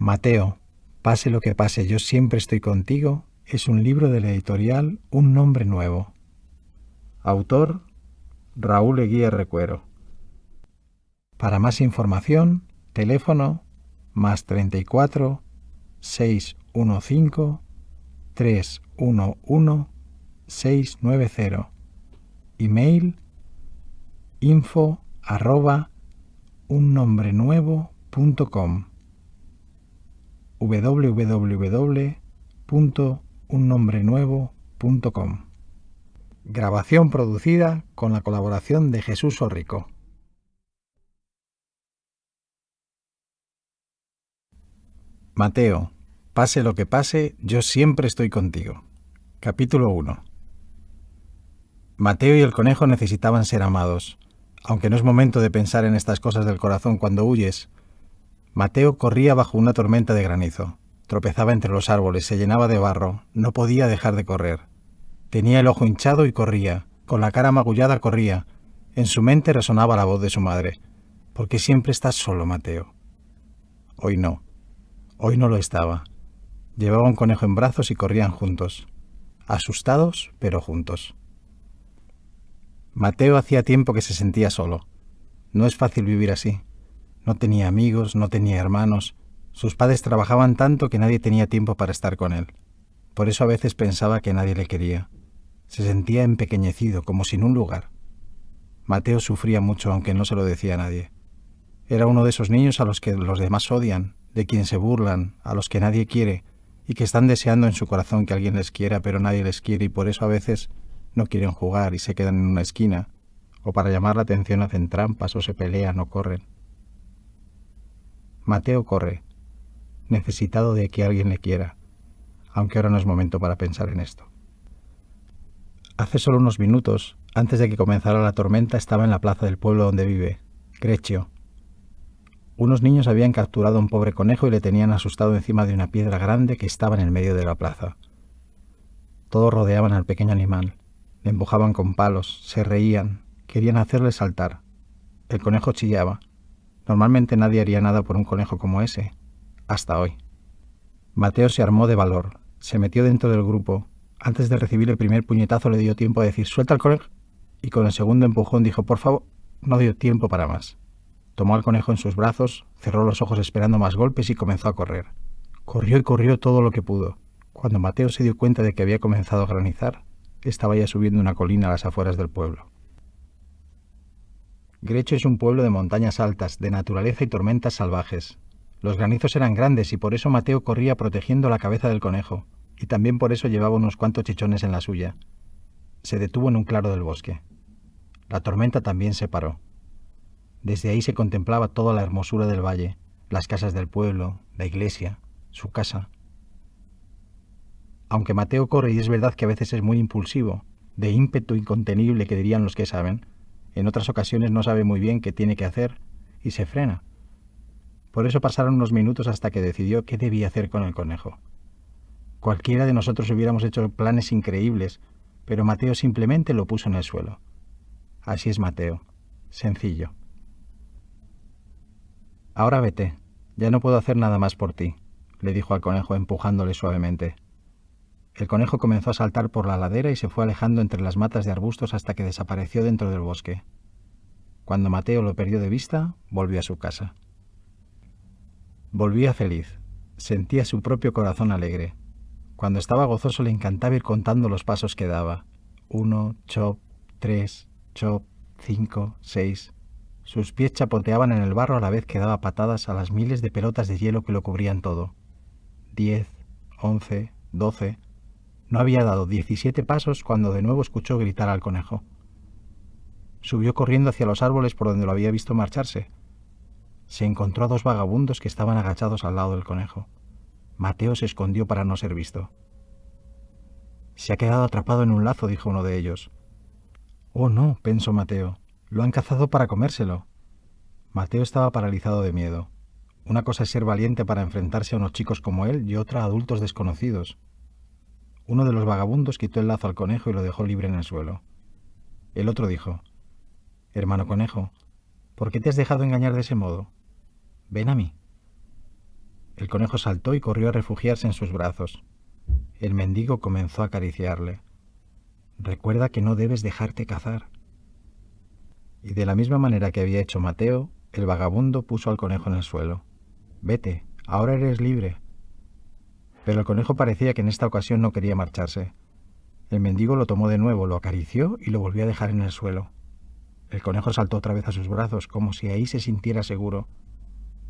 Mateo, pase lo que pase, yo siempre estoy contigo, es un libro de la editorial Un Nombre Nuevo. Autor, Raúl Eguía Recuero. Para más información, teléfono +34 615 311 690. Email info@unnombrenuevo.com www.unnombrenuevo.com. Grabación producida con la colaboración de Jesús Orrico. Mateo, pase lo que pase, yo siempre estoy contigo. Capítulo 1. Mateo y el conejo necesitaban ser amados, aunque no es momento de pensar en estas cosas del corazón cuando huyes. Mateo corría bajo una tormenta de granizo. Tropezaba entre los árboles, se llenaba de barro, no podía dejar de correr. Tenía el ojo hinchado y corría, con la cara magullada corría. En su mente resonaba la voz de su madre. ¿Por qué siempre estás solo, Mateo? Hoy no lo estaba. Llevaba un conejo en brazos y corrían juntos. Asustados, pero juntos. Mateo hacía tiempo que se sentía solo. No es fácil vivir así. No tenía amigos, no tenía hermanos. Sus padres trabajaban tanto que nadie tenía tiempo para estar con él. Por eso a veces pensaba que nadie le quería. Se sentía empequeñecido, como sin un lugar. Mateo sufría mucho, aunque no se lo decía a nadie. Era uno de esos niños a los que los demás odian, de quien se burlan, a los que nadie quiere, y que están deseando en su corazón que alguien les quiera, pero nadie les quiere, y por eso a veces no quieren jugar y se quedan en una esquina, o para llamar la atención hacen trampas o se pelean o corren. Mateo corre, necesitado de que alguien le quiera, aunque ahora no es momento para pensar en esto. Hace solo unos minutos, antes de que comenzara la tormenta, estaba en la plaza del pueblo donde vive, Greccio. Unos niños habían capturado a un pobre conejo y le tenían asustado encima de una piedra grande que estaba en el medio de la plaza. Todos rodeaban al pequeño animal, le empujaban con palos, se reían, querían hacerle saltar. El conejo chillaba. Normalmente nadie haría nada por un conejo como ese, hasta hoy. Mateo se armó de valor, se metió dentro del grupo. Antes de recibir el primer puñetazo le dio tiempo a decir «¡Suelta al conejo!» y con el segundo empujón dijo «¡Por favor!». No dio tiempo para más. Tomó al conejo en sus brazos, cerró los ojos esperando más golpes y comenzó a correr. Corrió y corrió todo lo que pudo. Cuando Mateo se dio cuenta de que había comenzado a granizar, estaba ya subiendo una colina a las afueras del pueblo. Greccio es un pueblo de montañas altas, de naturaleza y tormentas salvajes. Los granizos eran grandes y por eso Mateo corría protegiendo la cabeza del conejo, y también por eso llevaba unos cuantos chichones en la suya. Se detuvo en un claro del bosque. La tormenta también se paró. Desde ahí se contemplaba toda la hermosura del valle, las casas del pueblo, la iglesia, su casa. Aunque Mateo corre y es verdad que a veces es muy impulsivo, de ímpetu incontenible que dirían los que saben, en otras ocasiones no sabe muy bien qué tiene que hacer y se frena. Por eso pasaron unos minutos hasta que decidió qué debía hacer con el conejo. Cualquiera de nosotros hubiéramos hecho planes increíbles, pero Mateo simplemente lo puso en el suelo. Así es Mateo, sencillo. Ahora vete, ya no puedo hacer nada más por ti, le dijo al conejo empujándole suavemente. El conejo comenzó a saltar por la ladera y se fue alejando entre las matas de arbustos hasta que desapareció dentro del bosque. Cuando Mateo lo perdió de vista, volvió a su casa. Volvía feliz, sentía su propio corazón alegre. Cuando estaba gozoso le encantaba ir contando los pasos que daba. 1, chop, 3, chop, 5, 6. Sus pies chapoteaban en el barro a la vez que daba patadas a las miles de pelotas de hielo que lo cubrían todo. 10, 11, 12... No había dado 17 pasos cuando de nuevo escuchó gritar al conejo. Subió corriendo hacia los árboles por donde lo había visto marcharse. Se encontró a dos vagabundos que estaban agachados al lado del conejo. Mateo se escondió para no ser visto. «Se ha quedado atrapado en un lazo», dijo uno de ellos. «Oh, no», pensó Mateo. «Lo han cazado para comérselo». Mateo estaba paralizado de miedo. Una cosa es ser valiente para enfrentarse a unos chicos como él y otra a adultos desconocidos. Uno de los vagabundos quitó el lazo al conejo y lo dejó libre en el suelo. El otro dijo: «Hermano conejo, ¿por qué te has dejado engañar de ese modo? Ven a mí». El conejo saltó y corrió a refugiarse en sus brazos. El mendigo comenzó a acariciarle. Recuerda que no debes dejarte cazar. Y de la misma manera que había hecho Mateo, el vagabundo puso al conejo en el suelo. Vete, ahora eres libre. Pero el conejo parecía que en esta ocasión no quería marcharse. El mendigo lo tomó de nuevo, lo acarició y lo volvió a dejar en el suelo. El conejo saltó otra vez a sus brazos, como si ahí se sintiera seguro.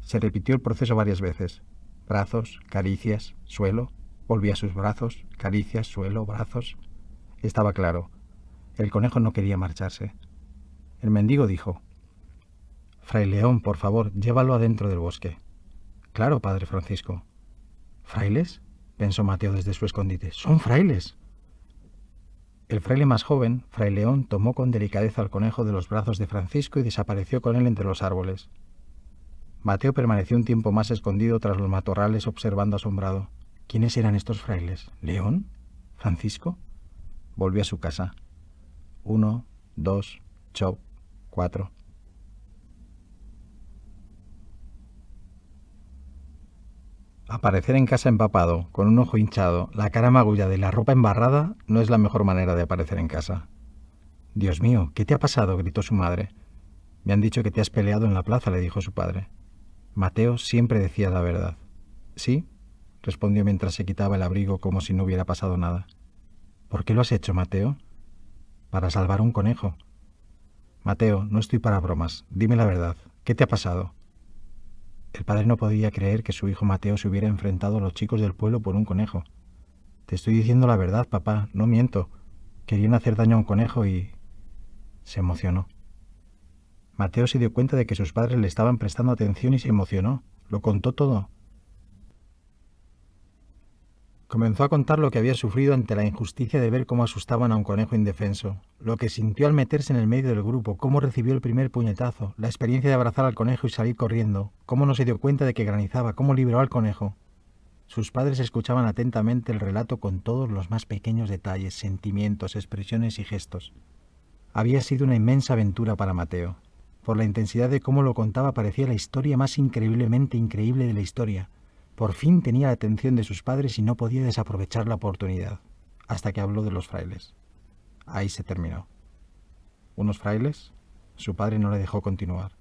Se repitió el proceso varias veces. Brazos, caricias, suelo. Volvía a sus brazos, caricias, suelo, brazos. Estaba claro. El conejo no quería marcharse. El mendigo dijo: Fray León, por favor, llévalo adentro del bosque. Claro, padre Francisco. ¿Frailes? Pensó Mateo desde su escondite. ¡Son frailes! El fraile más joven, Fray León, tomó con delicadeza al conejo de los brazos de Francisco y desapareció con él entre los árboles. Mateo permaneció un tiempo más escondido tras los matorrales observando asombrado. ¿Quiénes eran estos frailes? ¿León? ¿Francisco? Volvió a su casa. 1, 2, chop, 4. Aparecer en casa empapado, con un ojo hinchado, la cara magullada y la ropa embarrada no es la mejor manera de aparecer en casa. Dios mío, ¿qué te ha pasado?, gritó su madre. Me han dicho que te has peleado en la plaza, le dijo su padre. Mateo siempre decía la verdad. ¿Sí?, respondió mientras se quitaba el abrigo como si no hubiera pasado nada. ¿Por qué lo has hecho, Mateo? Para salvar a un conejo. Mateo, no estoy para bromas. Dime la verdad. ¿Qué te ha pasado? El padre no podía creer que su hijo Mateo se hubiera enfrentado a los chicos del pueblo por un conejo. Te estoy diciendo la verdad, papá, no miento. Querían hacer daño a un conejo y... Se emocionó. Mateo se dio cuenta de que sus padres le estaban prestando atención y se emocionó. Lo contó todo. Comenzó a contar lo que había sufrido ante la injusticia de ver cómo asustaban a un conejo indefenso, lo que sintió al meterse en el medio del grupo, cómo recibió el primer puñetazo, la experiencia de abrazar al conejo y salir corriendo, cómo no se dio cuenta de que granizaba, cómo liberó al conejo. Sus padres escuchaban atentamente el relato con todos los más pequeños detalles, sentimientos, expresiones y gestos. Había sido una inmensa aventura para Mateo. Por la intensidad de cómo lo contaba parecía la historia más increíblemente increíble de la historia. Por fin tenía la atención de sus padres y no podía desaprovechar la oportunidad, hasta que habló de los frailes. Ahí se terminó. ¿Unos frailes? Su padre no le dejó continuar.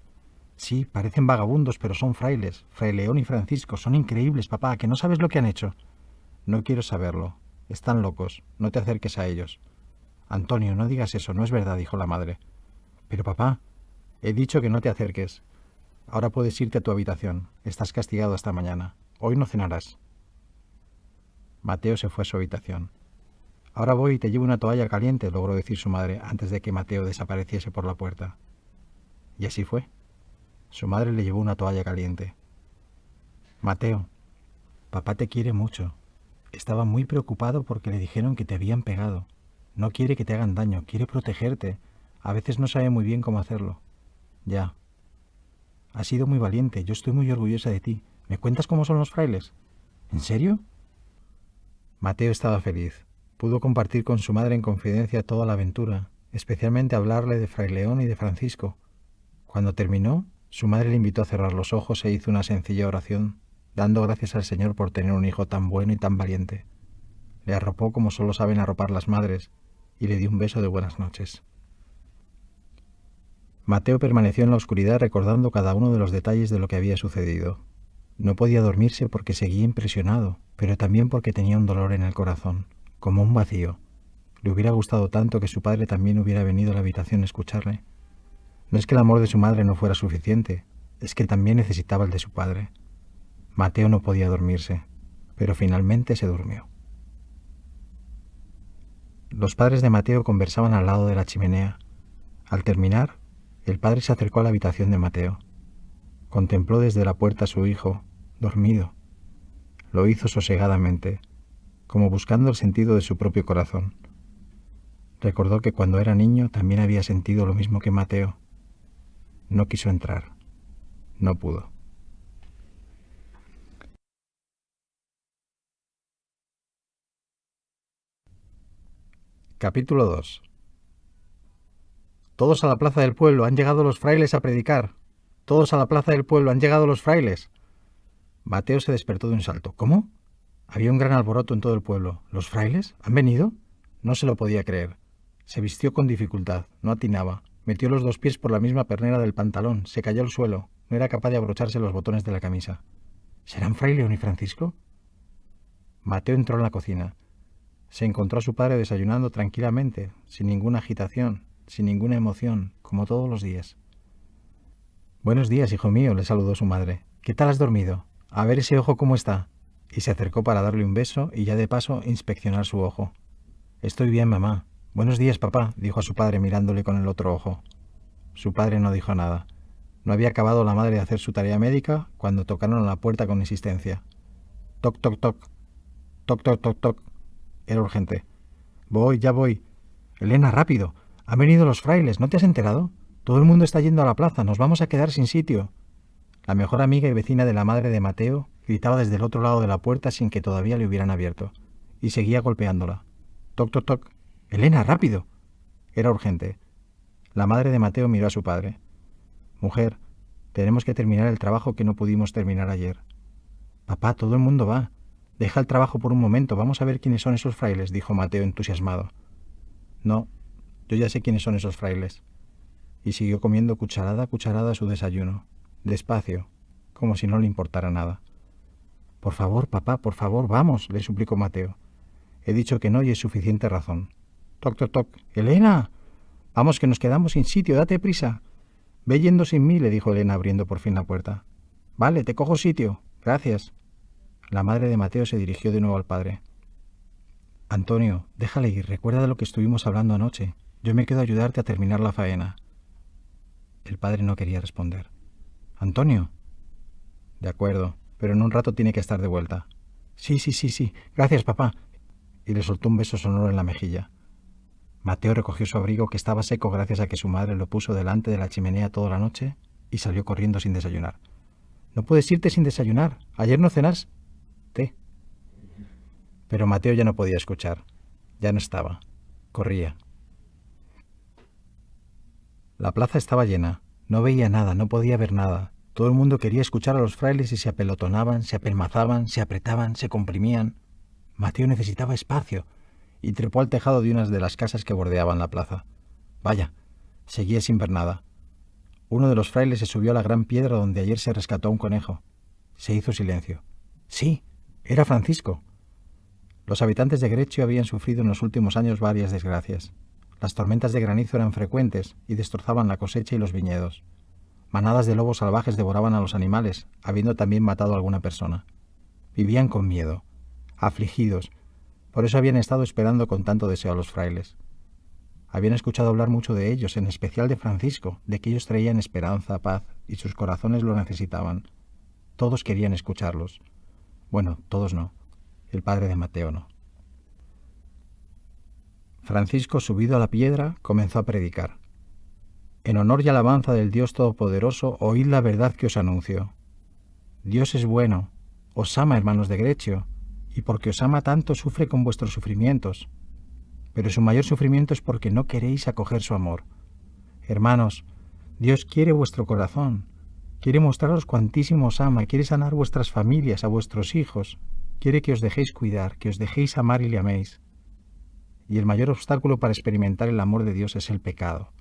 Sí, parecen vagabundos, pero son frailes. Fray León y Francisco son increíbles, papá, que no sabes lo que han hecho. No quiero saberlo. Están locos. No te acerques a ellos. Antonio, no digas eso, no es verdad, dijo la madre. Pero papá, he dicho que no te acerques. Ahora puedes irte a tu habitación. Estás castigado hasta mañana. Hoy no cenarás. Mateo se fue a su habitación. Ahora voy y te llevo una toalla caliente, logró decir su madre antes de que Mateo desapareciese por la puerta. Y así fue. Su madre le llevó una toalla caliente. Mateo, papá te quiere mucho. Estaba muy preocupado porque le dijeron que te habían pegado. No quiere que te hagan daño, quiere protegerte. A veces no sabe muy bien cómo hacerlo. Ya. Has sido muy valiente, yo estoy muy orgullosa de ti. ¿Me cuentas cómo son los frailes? ¿En serio? Mateo estaba feliz. Pudo compartir con su madre en confidencia toda la aventura, especialmente hablarle de Fray León y de Francisco. Cuando terminó, su madre le invitó a cerrar los ojos e hizo una sencilla oración, dando gracias al Señor por tener un hijo tan bueno y tan valiente. Le arropó como solo saben arropar las madres y le dio un beso de buenas noches. Mateo permaneció en la oscuridad recordando cada uno de los detalles de lo que había sucedido. No podía dormirse porque seguía impresionado, pero también porque tenía un dolor en el corazón, como un vacío. Le hubiera gustado tanto que su padre también hubiera venido a la habitación a escucharle. No es que el amor de su madre no fuera suficiente, es que también necesitaba el de su padre. Mateo no podía dormirse, pero finalmente se durmió. Los padres de Mateo conversaban al lado de la chimenea. Al terminar, el padre se acercó a la habitación de Mateo. Contempló desde la puerta a su hijo, dormido. Lo hizo sosegadamente, como buscando el sentido de su propio corazón. Recordó que cuando era niño también había sentido lo mismo que Mateo. No quiso entrar. No pudo. Capítulo 2. Todos a la plaza del pueblo, han llegado los frailes a predicar. Todos a la plaza del pueblo, han llegado los frailes. Mateo se despertó de un salto. ¿Cómo? Había un gran alboroto en todo el pueblo. ¿Los frailes? ¿Han venido? No se lo podía creer. Se vistió con dificultad, no atinaba. Metió los 2 pies por la misma pernera del pantalón, se cayó al suelo. No era capaz de abrocharse los botones de la camisa. ¿Serán Fray León y Francisco? Mateo entró en la cocina. Se encontró a su padre desayunando tranquilamente, sin ninguna agitación, sin ninguna emoción, como todos los días. Buenos días, hijo mío, le saludó su madre. ¿Qué tal has dormido? A ver ese ojo cómo está. Y se acercó para darle un beso y ya de paso inspeccionar su ojo. Estoy bien, mamá. Buenos días, papá, dijo a su padre mirándole con el otro ojo. Su padre no dijo nada. No había acabado la madre de hacer su tarea médica cuando tocaron a la puerta con insistencia. Toc, toc, toc. Toc, toc, toc, toc. Era urgente. Voy, ya voy. Elena, rápido. Han venido los frailes, ¿no te has enterado? Todo el mundo está yendo a la plaza, nos vamos a quedar sin sitio. La mejor amiga y vecina de la madre de Mateo gritaba desde el otro lado de la puerta sin que todavía le hubieran abierto, y seguía golpeándola. Toc, toc, toc. Elena, rápido. Era urgente. La madre de Mateo miró a su padre. Mujer, tenemos que terminar el trabajo que no pudimos terminar ayer. Papá, todo el mundo va. Deja el trabajo por un momento, vamos a ver quiénes son esos frailes, dijo Mateo entusiasmado. No, yo ya sé quiénes son esos frailes. Y siguió comiendo cucharada a cucharada su desayuno, despacio, como si no le importara nada. Por favor, papá, por favor, vamos, le suplicó Mateo. He dicho que no y es suficiente razón. Toc, toc, toc. ¡Elena! Vamos, que nos quedamos sin sitio, date prisa. Ve yendo sin mí, le dijo Elena abriendo por fin la puerta. Vale, te cojo sitio. Gracias. La madre de Mateo se dirigió de nuevo al padre. Antonio, déjale ir, recuerda de lo que estuvimos hablando anoche. Yo me quedo a ayudarte a terminar la faena. El padre no quería responder. Antonio. De acuerdo, pero en un rato tiene que estar de vuelta. Sí. Gracias, papá. Y le soltó un beso sonoro en la mejilla. Mateo recogió su abrigo, que estaba seco gracias a que su madre lo puso delante de la chimenea toda la noche, y salió corriendo sin desayunar. No puedes irte sin desayunar. Ayer no cenaste. Pero Mateo ya no podía escuchar. Ya no estaba. Corría. La plaza estaba llena. No veía nada, no podía ver nada. Todo el mundo quería escuchar a los frailes y se apelotonaban, se apelmazaban, se apretaban, se comprimían. Mateo necesitaba espacio y trepó al tejado de unas de las casas que bordeaban la plaza. Vaya, seguía sin ver nada. Uno de los frailes se subió a la gran piedra donde ayer se rescató a un conejo. Se hizo silencio. Sí, era Francisco. Los habitantes de Grecio habían sufrido en los últimos años varias desgracias. Las tormentas de granizo eran frecuentes y destrozaban la cosecha y los viñedos. Manadas de lobos salvajes devoraban a los animales, habiendo también matado a alguna persona. Vivían con miedo, afligidos. Por eso habían estado esperando con tanto deseo a los frailes. Habían escuchado hablar mucho de ellos, en especial de Francisco, de que ellos traían esperanza, paz, y sus corazones lo necesitaban. Todos querían escucharlos. Bueno, todos no. El padre de Mateo no. Francisco, subido a la piedra, comenzó a predicar. En honor y alabanza del Dios Todopoderoso, oíd la verdad que os anuncio. Dios es bueno, os ama, hermanos de Grecio, y porque os ama tanto sufre con vuestros sufrimientos. Pero su mayor sufrimiento es porque no queréis acoger su amor. Hermanos, Dios quiere vuestro corazón, quiere mostraros cuantísimo os ama, quiere sanar vuestras familias, a vuestros hijos, quiere que os dejéis cuidar, que os dejéis amar y le améis. Y el mayor obstáculo para experimentar el amor de Dios es el pecado.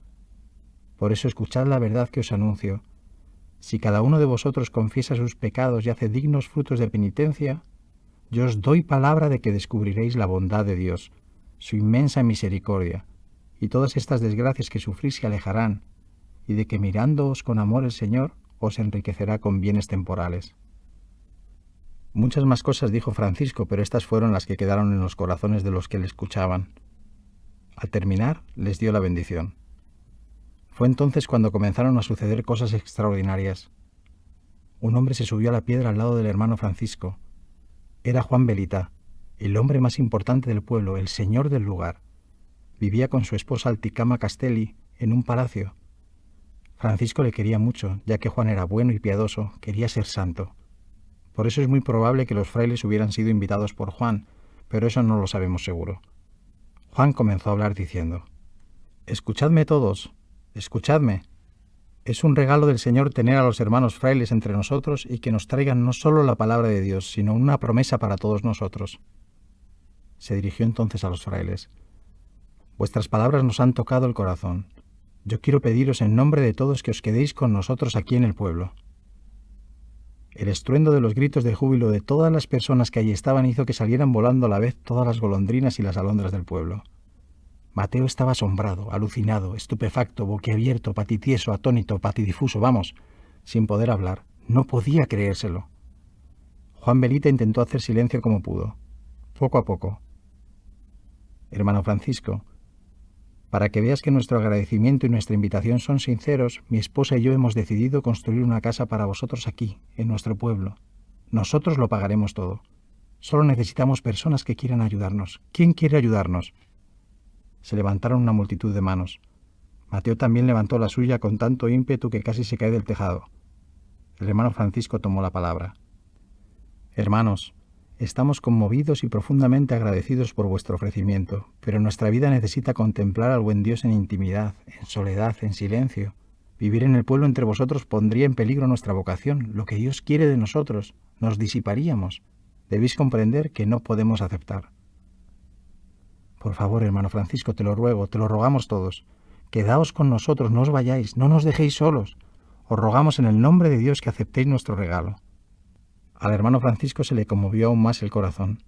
Por eso escuchad la verdad que os anuncio. Si cada uno de vosotros confiesa sus pecados y hace dignos frutos de penitencia, yo os doy palabra de que descubriréis la bondad de Dios, su inmensa misericordia, y todas estas desgracias que sufrís se alejarán, y de que mirándoos con amor el Señor os enriquecerá con bienes temporales. Muchas más cosas dijo Francisco, pero estas fueron las que quedaron en los corazones de los que le escuchaban. Al terminar, les dio la bendición. Fue entonces cuando comenzaron a suceder cosas extraordinarias. Un hombre se subió a la piedra al lado del hermano Francisco. Era Juan Belita, el hombre más importante del pueblo, el señor del lugar. Vivía con su esposa Alticama Castelli en un palacio. Francisco le quería mucho, ya que Juan era bueno y piadoso, quería ser santo. Por eso es muy probable que los frailes hubieran sido invitados por Juan, pero eso no lo sabemos seguro. Juan comenzó a hablar diciendo: «Escuchadme todos, escuchadme. Es un regalo del Señor tener a los hermanos frailes entre nosotros y que nos traigan no solo la palabra de Dios, sino una promesa para todos nosotros. Se dirigió entonces a los frailes. Vuestras palabras nos han tocado el corazón. Yo quiero pediros en nombre de todos que os quedéis con nosotros aquí en el pueblo. El estruendo de los gritos de júbilo de todas las personas que allí estaban hizo que salieran volando a la vez todas las golondrinas y las alondras del pueblo. Mateo estaba asombrado, alucinado, estupefacto, boquiabierto, patitieso, atónito, patidifuso, vamos, sin poder hablar. No podía creérselo. Juan Belita intentó hacer silencio como pudo, poco a poco. Hermano Francisco, para que veas que nuestro agradecimiento y nuestra invitación son sinceros, mi esposa y yo hemos decidido construir una casa para vosotros aquí, en nuestro pueblo. Nosotros lo pagaremos todo. Solo necesitamos personas que quieran ayudarnos. ¿Quién quiere ayudarnos? Se levantaron una multitud de manos. Mateo también levantó la suya con tanto ímpetu que casi se cae del tejado. El hermano Francisco tomó la palabra. Hermanos, estamos conmovidos y profundamente agradecidos por vuestro ofrecimiento, pero nuestra vida necesita contemplar al buen Dios en intimidad, en soledad, en silencio. Vivir en el pueblo entre vosotros pondría en peligro nuestra vocación, lo que Dios quiere de nosotros. Nos disiparíamos. Debéis comprender que no podemos aceptar. Por favor, hermano Francisco, te lo ruego, te lo rogamos todos. Quedaos con nosotros, no os vayáis, no nos dejéis solos. Os rogamos en el nombre de Dios que aceptéis nuestro regalo. Al hermano Francisco se le conmovió aún más el corazón.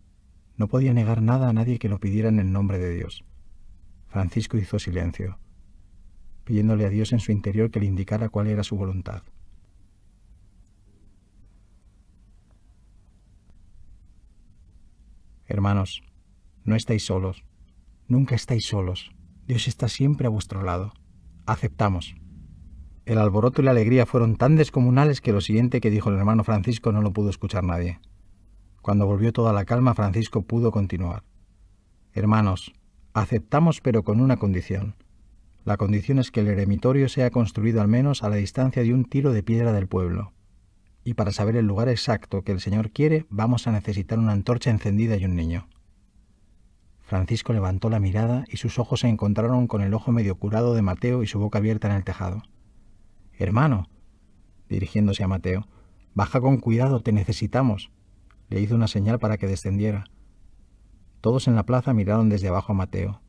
No podía negar nada a nadie que lo pidiera en el nombre de Dios. Francisco hizo silencio, pidiéndole a Dios en su interior que le indicara cuál era su voluntad. Hermanos, no estáis solos. Nunca estáis solos. Dios está siempre a vuestro lado. Aceptamos. El alboroto y la alegría fueron tan descomunales que lo siguiente que dijo el hermano Francisco no lo pudo escuchar nadie. Cuando volvió toda la calma, Francisco pudo continuar. Hermanos, aceptamos pero con una condición. La condición es que el eremitorio sea construido al menos a la distancia de un tiro de piedra del pueblo. Y para saber el lugar exacto que el Señor quiere, vamos a necesitar una antorcha encendida y un niño. Francisco levantó la mirada y sus ojos se encontraron con el ojo medio curado de Mateo y su boca abierta en el tejado. Hermano, dirigiéndose a Mateo, baja con cuidado, te necesitamos. Le hizo una señal para que descendiera. Todos en la plaza miraron desde abajo a Mateo.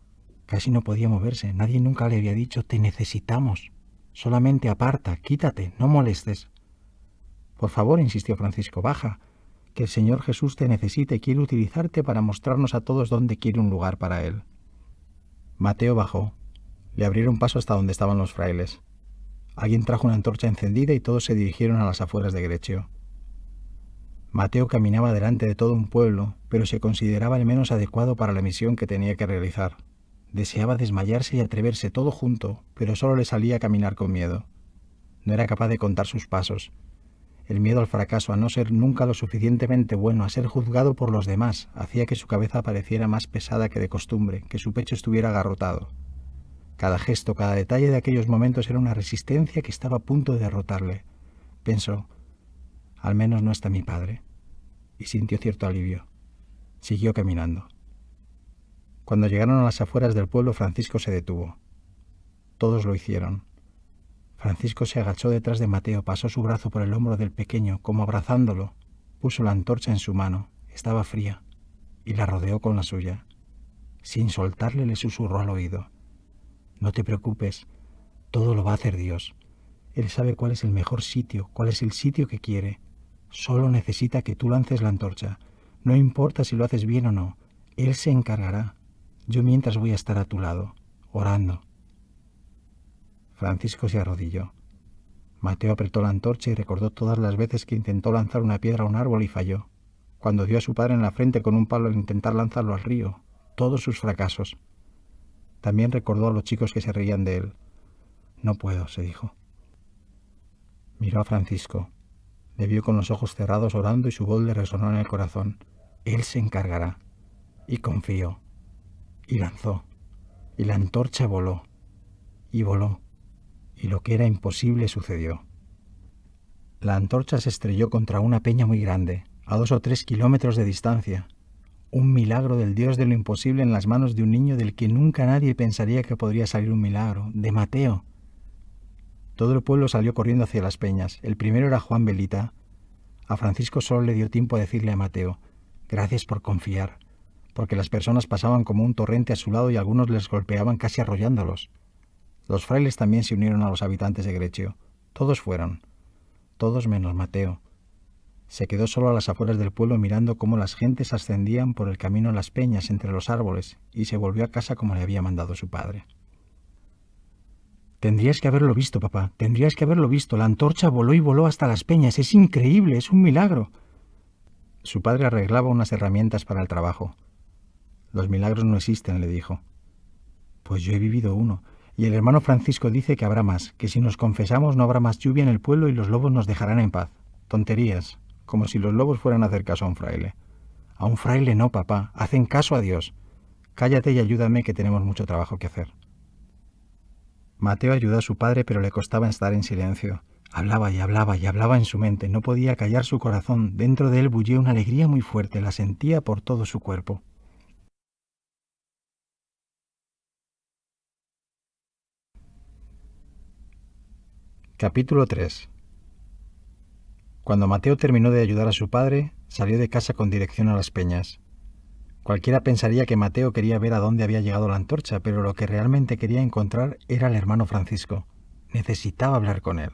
Casi no podía moverse, nadie nunca le había dicho te necesitamos. Solamente aparta, quítate, no molestes. Por favor, insistió Francisco, baja. Que el Señor Jesús te necesita y quiere utilizarte para mostrarnos a todos dónde quiere un lugar para Él. Mateo bajó. Le abrieron paso hasta donde estaban los frailes. Alguien trajo una antorcha encendida y todos se dirigieron a las afueras de Grecio. Mateo caminaba delante de todo un pueblo, pero se consideraba el menos adecuado para la misión que tenía que realizar. Deseaba desmayarse y atreverse todo junto, pero solo le salía caminar con miedo. No era capaz de contar sus pasos. El miedo al fracaso, a no ser nunca lo suficientemente bueno, a ser juzgado por los demás, hacía que su cabeza pareciera más pesada que de costumbre, que su pecho estuviera agarrotado. Cada gesto, cada detalle de aquellos momentos era una resistencia que estaba a punto de derrotarle. Pensó, al menos no está mi padre, y sintió cierto alivio. Siguió caminando. Cuando llegaron a las afueras del pueblo, Francisco se detuvo. Todos lo hicieron. Francisco se agachó detrás de Mateo, pasó su brazo por el hombro del pequeño, como abrazándolo, puso la antorcha en su mano, estaba fría, y la rodeó con la suya. Sin soltarle, le susurró al oído. No te preocupes, todo lo va a hacer Dios. Él sabe cuál es el mejor sitio, cuál es el sitio que quiere. Solo necesita que tú lances la antorcha. No importa si lo haces bien o no, Él se encargará. Yo mientras voy a estar a tu lado, orando. Francisco se arrodilló. Mateo apretó la antorcha y recordó todas las veces que intentó lanzar una piedra a un árbol y falló. Cuando dio a su padre en la frente con un palo al intentar lanzarlo al río. Todos sus fracasos. También recordó a los chicos que se reían de él. No puedo, se dijo. Miró a Francisco. Le vio con los ojos cerrados orando y su voz le resonó en el corazón. Él se encargará. Y confió. Y lanzó. Y la antorcha voló. Y voló. Y lo que era imposible sucedió. La antorcha se estrelló contra una peña muy grande, a 2 o 3 kilómetros de distancia. Un milagro del Dios de lo imposible en las manos de un niño del que nunca nadie pensaría que podría salir un milagro, de Mateo. Todo el pueblo salió corriendo hacia las peñas. El primero era Juan Belita. A Francisco solo le dio tiempo a decirle a Mateo: «Gracias por confiar», porque las personas pasaban como un torrente a su lado y algunos les golpeaban casi arrollándolos. Los frailes también se unieron a los habitantes de Grecio. Todos fueron. Todos menos Mateo. Se quedó solo a las afueras del pueblo mirando cómo las gentes ascendían por el camino a las peñas entre los árboles y se volvió a casa como le había mandado su padre. «Tendrías que haberlo visto, papá, tendrías que haberlo visto. La antorcha voló y voló hasta las peñas. Es increíble, es un milagro». Su padre arreglaba unas herramientas para el trabajo. «Los milagros no existen», le dijo. «Pues yo he vivido uno. Y el hermano Francisco dice que habrá más, que si nos confesamos no habrá más lluvia en el pueblo y los lobos nos dejarán en paz». Tonterías, como si los lobos fueran a hacer caso a un fraile. «A un fraile no, papá, hacen caso a Dios. Cállate y ayúdame, que tenemos mucho trabajo que hacer». Mateo ayudó a su padre, pero le costaba estar en silencio. Hablaba y hablaba y hablaba en su mente. No podía callar su corazón. Dentro de él bullía una alegría muy fuerte. La sentía por todo su cuerpo. Capítulo 3. Cuando Mateo terminó de ayudar a su padre, salió de casa con dirección a las peñas. Cualquiera pensaría que Mateo quería ver a dónde había llegado la antorcha, pero lo que realmente quería encontrar era al hermano Francisco. Necesitaba hablar con él.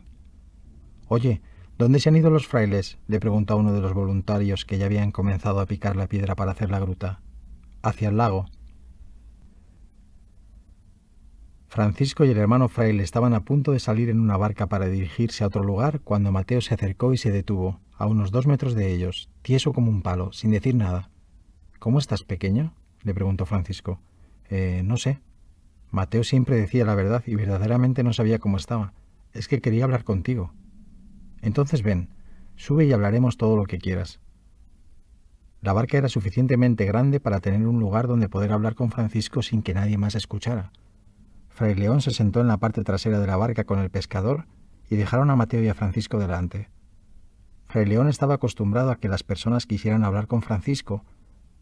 «Oye, ¿dónde se han ido los frailes?», le preguntó a uno de los voluntarios que ya habían comenzado a picar la piedra para hacer la gruta. «Hacia el lago». Francisco y el hermano fraile estaban a punto de salir en una barca para dirigirse a otro lugar cuando Mateo se acercó y se detuvo, a unos 2 metros de ellos, tieso como un palo, sin decir nada. «¿Cómo estás, pequeño?», le preguntó Francisco. No sé». Mateo siempre decía la verdad y verdaderamente no sabía cómo estaba. «Es que quería hablar contigo». «Entonces ven, sube y hablaremos todo lo que quieras». La barca era suficientemente grande para tener un lugar donde poder hablar con Francisco sin que nadie más escuchara. Fray León se sentó en la parte trasera de la barca con el pescador y dejaron a Mateo y a Francisco delante. Fray León estaba acostumbrado a que las personas quisieran hablar con Francisco,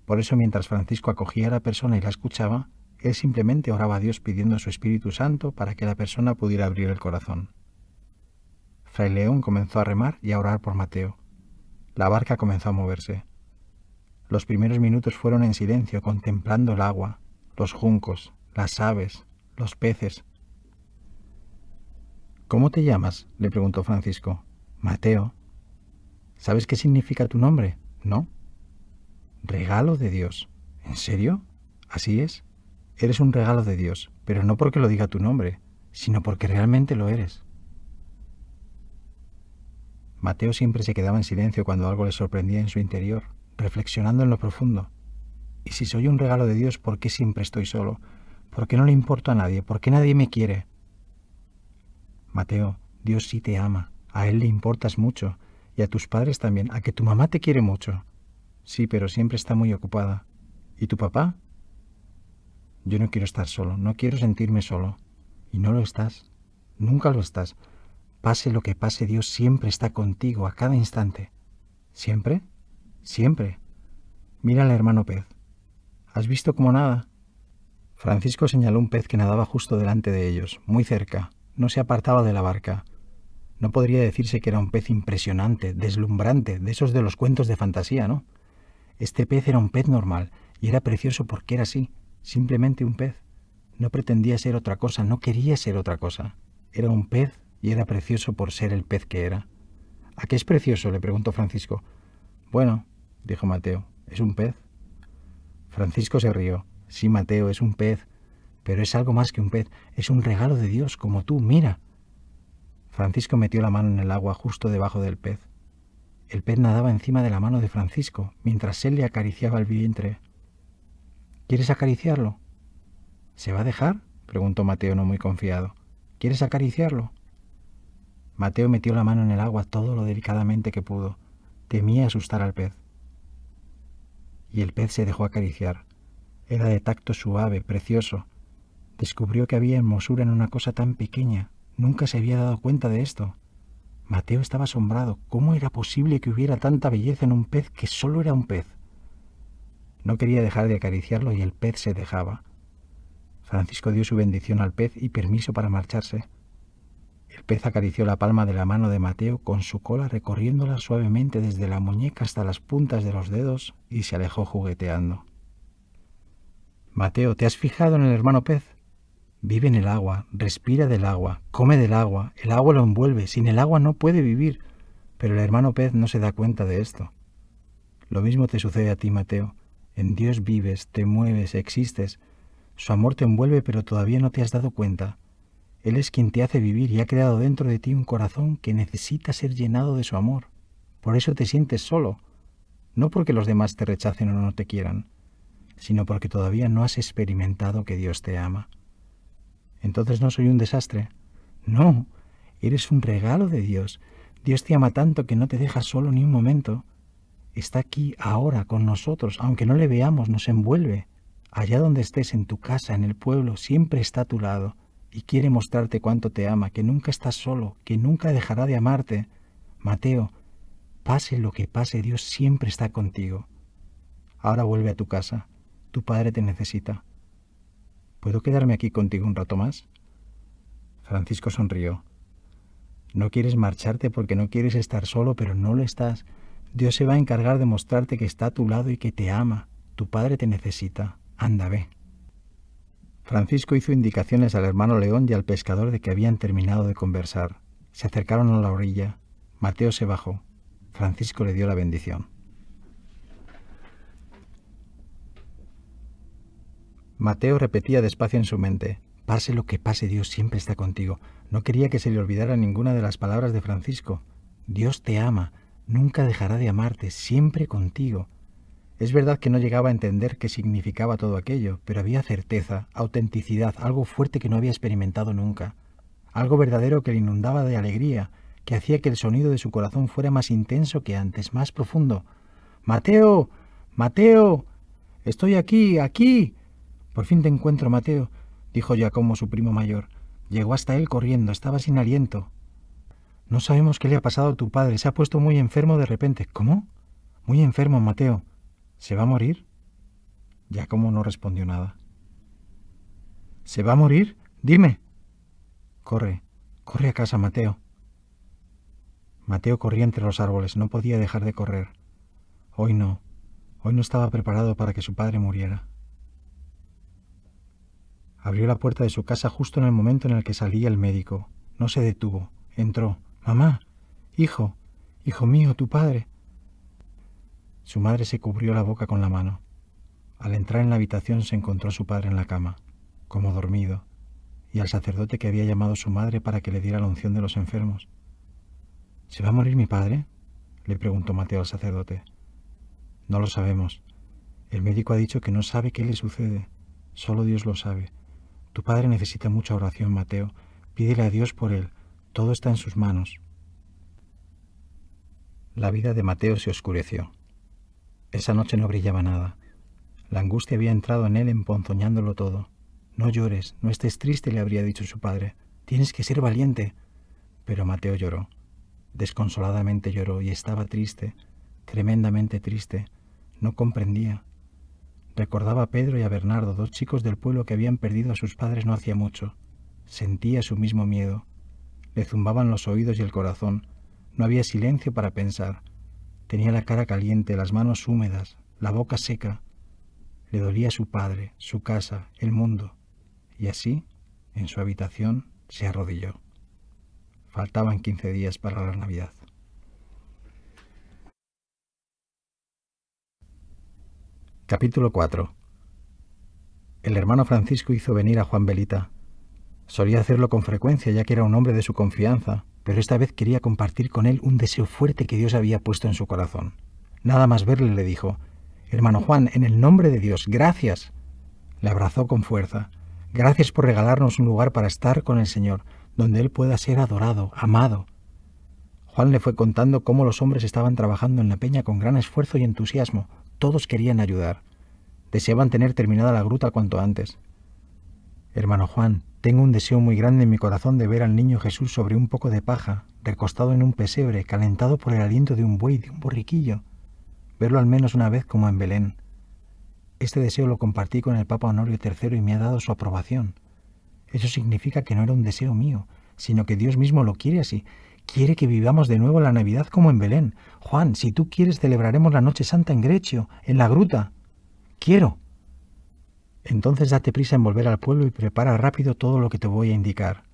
por eso mientras Francisco acogía a la persona y la escuchaba, él simplemente oraba a Dios pidiendo a su Espíritu Santo para que la persona pudiera abrir el corazón. Fray León comenzó a remar y a orar por Mateo. La barca comenzó a moverse. Los primeros minutos fueron en silencio, contemplando el agua, los juncos, las aves, los peces. «¿Cómo te llamas?», le preguntó Francisco. «Mateo». «¿Sabes qué significa tu nombre?», «No». «Regalo de Dios». «¿En serio?». «Así es. Eres un regalo de Dios, pero no porque lo diga tu nombre, sino porque realmente lo eres». Mateo siempre se quedaba en silencio cuando algo le sorprendía en su interior, reflexionando en lo profundo. «Y si soy un regalo de Dios, ¿por qué siempre estoy solo? ¿Por qué no le importo a nadie? ¿Por qué nadie me quiere?». «Mateo, Dios sí te ama, a Él le importas mucho, y a tus padres también, a que tu mamá te quiere mucho». «Sí, pero siempre está muy ocupada». «¿Y tu papá?». «Yo no quiero estar solo, no quiero sentirme solo». «Y no lo estás, nunca lo estás. Pase lo que pase, Dios siempre está contigo a cada instante». «¿Siempre?». «Siempre. Mira al hermano pez. ¿Has visto cómo nada?». Francisco señaló un pez que nadaba justo delante de ellos, muy cerca. No se apartaba de la barca. No podría decirse que era un pez impresionante, deslumbrante, de esos de los cuentos de fantasía, ¿no? Este pez era un pez normal, y era precioso porque era así, simplemente un pez. No pretendía ser otra cosa, no quería ser otra cosa. Era un pez y era precioso por ser el pez que era. «¿A qué es precioso?», le preguntó Francisco. «Bueno», dijo Mateo, «es un pez». Francisco se rió. «Sí, Mateo, es un pez, pero es algo más que un pez, es un regalo de Dios, como tú, mira». Francisco metió la mano en el agua justo debajo del pez. El pez nadaba encima de la mano de Francisco, mientras él le acariciaba el vientre. «¿Quieres acariciarlo?». «¿Se va a dejar?», preguntó Mateo no muy confiado. «¿Quieres acariciarlo?». Mateo metió la mano en el agua todo lo delicadamente que pudo. Temía asustar al pez. Y el pez se dejó acariciar. Era de tacto suave, precioso. Descubrió que había hermosura en una cosa tan pequeña. Nunca se había dado cuenta de esto. Mateo estaba asombrado. ¿Cómo era posible que hubiera tanta belleza en un pez que solo era un pez? No quería dejar de acariciarlo y el pez se dejaba. Francisco dio su bendición al pez y permiso para marcharse. El pez acarició la palma de la mano de Mateo con su cola, recorriéndola suavemente desde la muñeca hasta las puntas de los dedos, y se alejó jugueteando. Mateo, ¿te has fijado en el hermano pez? Vive en el agua, respira del agua, come del agua, el agua lo envuelve, sin el agua no puede vivir. Pero el hermano pez no se da cuenta de esto. Lo mismo te sucede a ti, Mateo. En Dios vives, te mueves, existes. Su amor te envuelve, pero todavía no te has dado cuenta. Él es quien te hace vivir y ha creado dentro de ti un corazón que necesita ser llenado de su amor. Por eso te sientes solo, no porque los demás te rechacen o no te quieran, sino porque todavía no has experimentado que Dios te ama. Entonces no soy un desastre. No, eres un regalo de Dios. Dios te ama tanto que no te deja solo ni un momento. Está aquí ahora con nosotros, aunque no le veamos, nos envuelve. Allá donde estés, en tu casa, en el pueblo, siempre está a tu lado y quiere mostrarte cuánto te ama, que nunca estás solo, que nunca dejará de amarte. Mateo, pase lo que pase, Dios siempre está contigo. Ahora vuelve a tu casa. Tu padre te necesita. ¿Puedo quedarme aquí contigo un rato más? Francisco sonrió. No quieres marcharte porque no quieres estar solo, pero no lo estás. Dios se va a encargar de mostrarte que está a tu lado y que te ama. Tu padre te necesita. Anda, ve. Francisco hizo indicaciones al hermano León y al pescador de que habían terminado de conversar. Se acercaron a la orilla. Mateo se bajó. Francisco le dio la bendición. Mateo repetía despacio en su mente: pase lo que pase, Dios siempre está contigo. No quería que se le olvidara ninguna de las palabras de Francisco. Dios te ama, nunca dejará de amarte, siempre contigo. Es verdad que no llegaba a entender qué significaba todo aquello, pero había certeza, autenticidad, algo fuerte que no había experimentado nunca. Algo verdadero que le inundaba de alegría, que hacía que el sonido de su corazón fuera más intenso que antes, más profundo. ¡Mateo! ¡Mateo! ¡Estoy aquí! ¡Aquí! Por fin te encuentro, Mateo, dijo Giacomo, su primo mayor. Llegó hasta él corriendo, estaba sin aliento. No sabemos qué le ha pasado a tu padre, se ha puesto muy enfermo de repente. ¿Cómo? Muy enfermo, Mateo. ¿Se va a morir? Giacomo no respondió nada. ¿Se va a morir? Dime. Corre, corre a casa, Mateo. Mateo corría entre los árboles, no podía dejar de correr. Hoy no estaba preparado para que su padre muriera. Abrió la puerta de su casa justo en el momento en el que salía el médico. No se detuvo. Entró. «Mamá, hijo mío, tu padre». Su madre se cubrió la boca con la mano. Al entrar en la habitación se encontró a su padre en la cama, como dormido, y al sacerdote que había llamado a su madre para que le diera la unción de los enfermos. «¿Se va a morir mi padre?», le preguntó Mateo al sacerdote. «No lo sabemos. El médico ha dicho que no sabe qué le sucede. Solo Dios lo sabe. Tu padre necesita mucha oración, Mateo. Pídele a Dios por él. Todo está en sus manos». La vida de Mateo se oscureció. Esa noche no brillaba nada. La angustia había entrado en él emponzoñándolo todo. «No llores, no estés triste», le habría dicho su padre. «Tienes que ser valiente». Pero Mateo lloró. Desconsoladamente lloró y estaba triste, tremendamente triste. No comprendía. Recordaba a Pedro y a Bernardo, dos chicos del pueblo que habían perdido a sus padres no hacía mucho. Sentía su mismo miedo. Le zumbaban los oídos y el corazón. No había silencio para pensar. Tenía la cara caliente, las manos húmedas, la boca seca. Le dolía su padre, su casa, el mundo. Y así, en su habitación, se arrodilló. Faltaban 15 días para la Navidad. Capítulo 4. El hermano Francisco hizo venir a Juan Belita. Solía hacerlo con frecuencia, ya que era un hombre de su confianza, pero esta vez quería compartir con él un deseo fuerte que Dios había puesto en su corazón. Nada más verle le dijo: «Hermano Juan, en el nombre de Dios, gracias». Le abrazó con fuerza. «Gracias por regalarnos un lugar para estar con el Señor, donde Él pueda ser adorado, amado». Juan le fue contando cómo los hombres estaban trabajando en la peña con gran esfuerzo y entusiasmo. Todos querían ayudar. Deseaban tener terminada la gruta cuanto antes. «Hermano Juan, tengo un deseo muy grande en mi corazón de ver al niño Jesús sobre un poco de paja, recostado en un pesebre, calentado por el aliento de un buey, de un borriquillo. Verlo al menos una vez como en Belén. Este deseo lo compartí con el Papa Honorio III y me ha dado su aprobación. Eso significa que no era un deseo mío, sino que Dios mismo lo quiere así. Quiere que vivamos de nuevo la Navidad como en Belén. Juan, si tú quieres, celebraremos la Noche Santa en Greccio, en la gruta. ¡Quiero! Entonces date prisa en volver al pueblo y prepara rápido todo lo que te voy a indicar.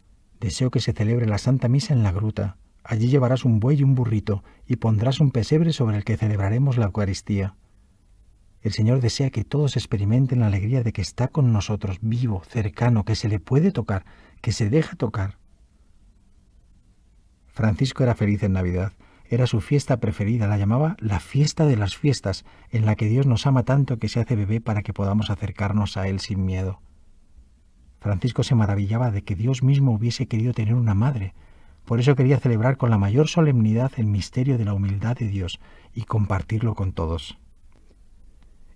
Deseo que se celebre la Santa Misa en la gruta. Allí llevarás un buey y un burrito, y pondrás un pesebre sobre el que celebraremos la Eucaristía. El Señor desea que todos experimenten la alegría de que está con nosotros, vivo, cercano, que se le puede tocar, que se deja tocar. Francisco era feliz en Navidad. Era su fiesta preferida, la llamaba la fiesta de las fiestas, en la que Dios nos ama tanto que se hace bebé para que podamos acercarnos a Él sin miedo. Francisco se maravillaba de que Dios mismo hubiese querido tener una madre. Por eso quería celebrar con la mayor solemnidad el misterio de la humildad de Dios y compartirlo con todos.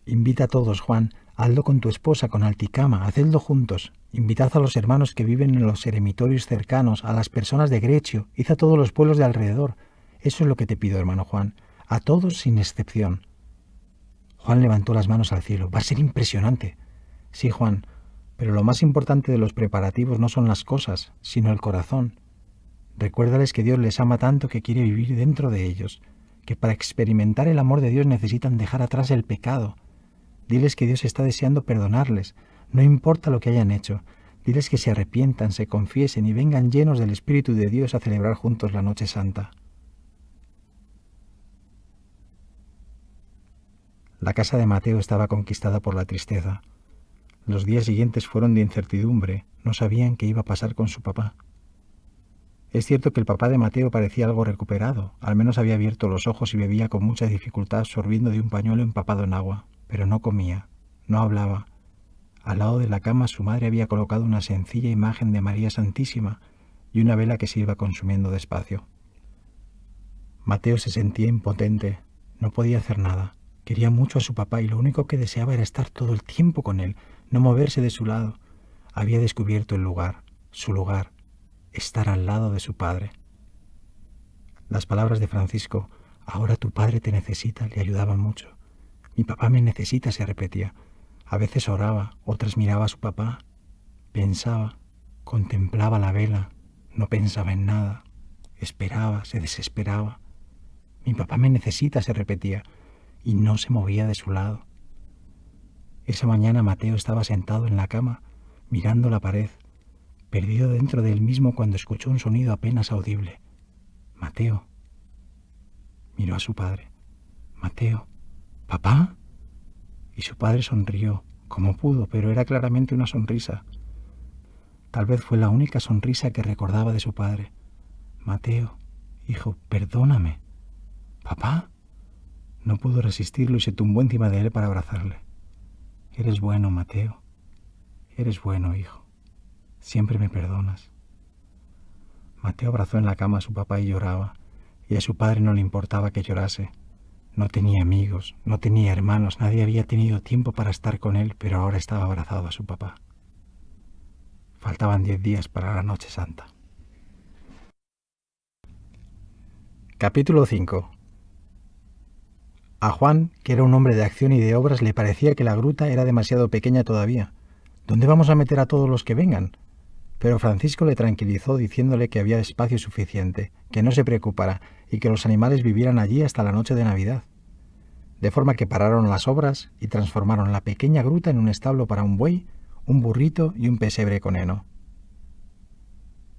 Invita a todos, Juan, hazlo con tu esposa, con Alticama, hacedlo juntos. Invitad a los hermanos que viven en los eremitorios cercanos, a las personas de Greccio, id a todos los pueblos de alrededor. Eso es lo que te pido, hermano Juan, a todos sin excepción. Juan levantó las manos al cielo. Va a ser impresionante. Sí, Juan, pero lo más importante de los preparativos no son las cosas, sino el corazón. Recuérdales que Dios les ama tanto que quiere vivir dentro de ellos, que para experimentar el amor de Dios necesitan dejar atrás el pecado. Diles que Dios está deseando perdonarles, no importa lo que hayan hecho. Diles que se arrepientan, se confiesen y vengan llenos del Espíritu de Dios a celebrar juntos la Noche Santa. La casa de Mateo estaba conquistada por la tristeza. Los días siguientes fueron de incertidumbre, no sabían qué iba a pasar con su papá. Es cierto que el papá de Mateo parecía algo recuperado, al menos había abierto los ojos y bebía con mucha dificultad sorbiendo de un pañuelo empapado en agua, pero no comía, no hablaba. Al lado de la cama su madre había colocado una sencilla imagen de María Santísima y una vela que se iba consumiendo despacio. Mateo se sentía impotente, no podía hacer nada. Quería mucho a su papá y lo único que deseaba era estar todo el tiempo con él, no moverse de su lado. Había descubierto el lugar, su lugar, estar al lado de su padre. Las palabras de Francisco, ahora tu padre te necesita, le ayudaban mucho. Mi papá me necesita, se repetía. A veces oraba, otras miraba a su papá. Pensaba, contemplaba la vela, no pensaba en nada. Esperaba, se desesperaba. Mi papá me necesita, se repetía, y no se movía de su lado. Esa mañana Mateo estaba sentado en la cama, mirando la pared, perdido dentro de él mismo cuando escuchó un sonido apenas audible. Mateo. Miró a su padre. Mateo. ¿Papá? Y su padre sonrió, como pudo, pero era claramente una sonrisa. Tal vez fue la única sonrisa que recordaba de su padre. Mateo, hijo, perdóname. ¿Papá? No pudo resistirlo y se tumbó encima de él para abrazarle. Eres bueno, Mateo. Eres bueno, hijo. Siempre me perdonas. Mateo abrazó en la cama a su papá y lloraba, y a su padre no le importaba que llorase. No tenía amigos, no tenía hermanos, nadie había tenido tiempo para estar con él, pero ahora estaba abrazado a su papá. Faltaban 10 días para la Noche Santa. Capítulo 5. A Juan, que era un hombre de acción y de obras, le parecía que la gruta era demasiado pequeña todavía. ¿Dónde vamos a meter a todos los que vengan? Pero Francisco le tranquilizó diciéndole que había espacio suficiente, que no se preocupara y que los animales vivieran allí hasta la noche de Navidad. De forma que pararon las obras y transformaron la pequeña gruta en un establo para un buey, un burrito y un pesebre con heno.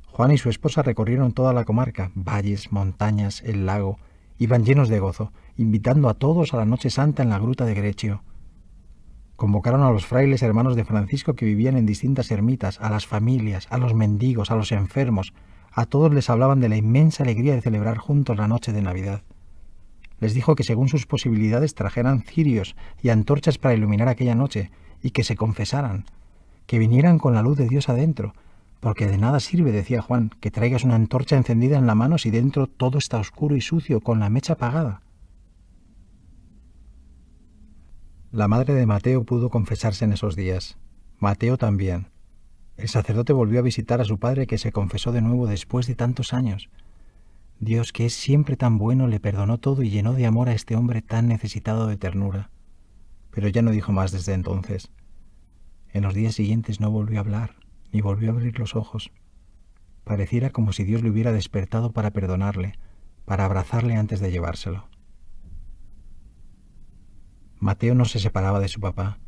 Juan y su esposa recorrieron toda la comarca, valles, montañas, el lago. Iban llenos de gozo, invitando a todos a la Noche Santa en la gruta de Greccio. Convocaron a los frailes hermanos de Francisco que vivían en distintas ermitas, a las familias, a los mendigos, a los enfermos. A todos les hablaban de la inmensa alegría de celebrar juntos la noche de Navidad. Les dijo que según sus posibilidades trajeran cirios y antorchas para iluminar aquella noche y que se confesaran, que vinieran con la luz de Dios adentro, porque de nada sirve, decía Juan, que traigas una antorcha encendida en la mano si dentro todo está oscuro y sucio, con la mecha apagada. La madre de Mateo pudo confesarse en esos días. Mateo también. El sacerdote volvió a visitar a su padre, que se confesó de nuevo después de tantos años. Dios, que es siempre tan bueno, le perdonó todo y llenó de amor a este hombre tan necesitado de ternura. Pero ya no dijo más desde entonces. En los días siguientes no volvió a hablar, ni volvió a abrir los ojos. Pareciera como si Dios le hubiera despertado para perdonarle, para abrazarle antes de llevárselo. Mateo no se separaba de su papá.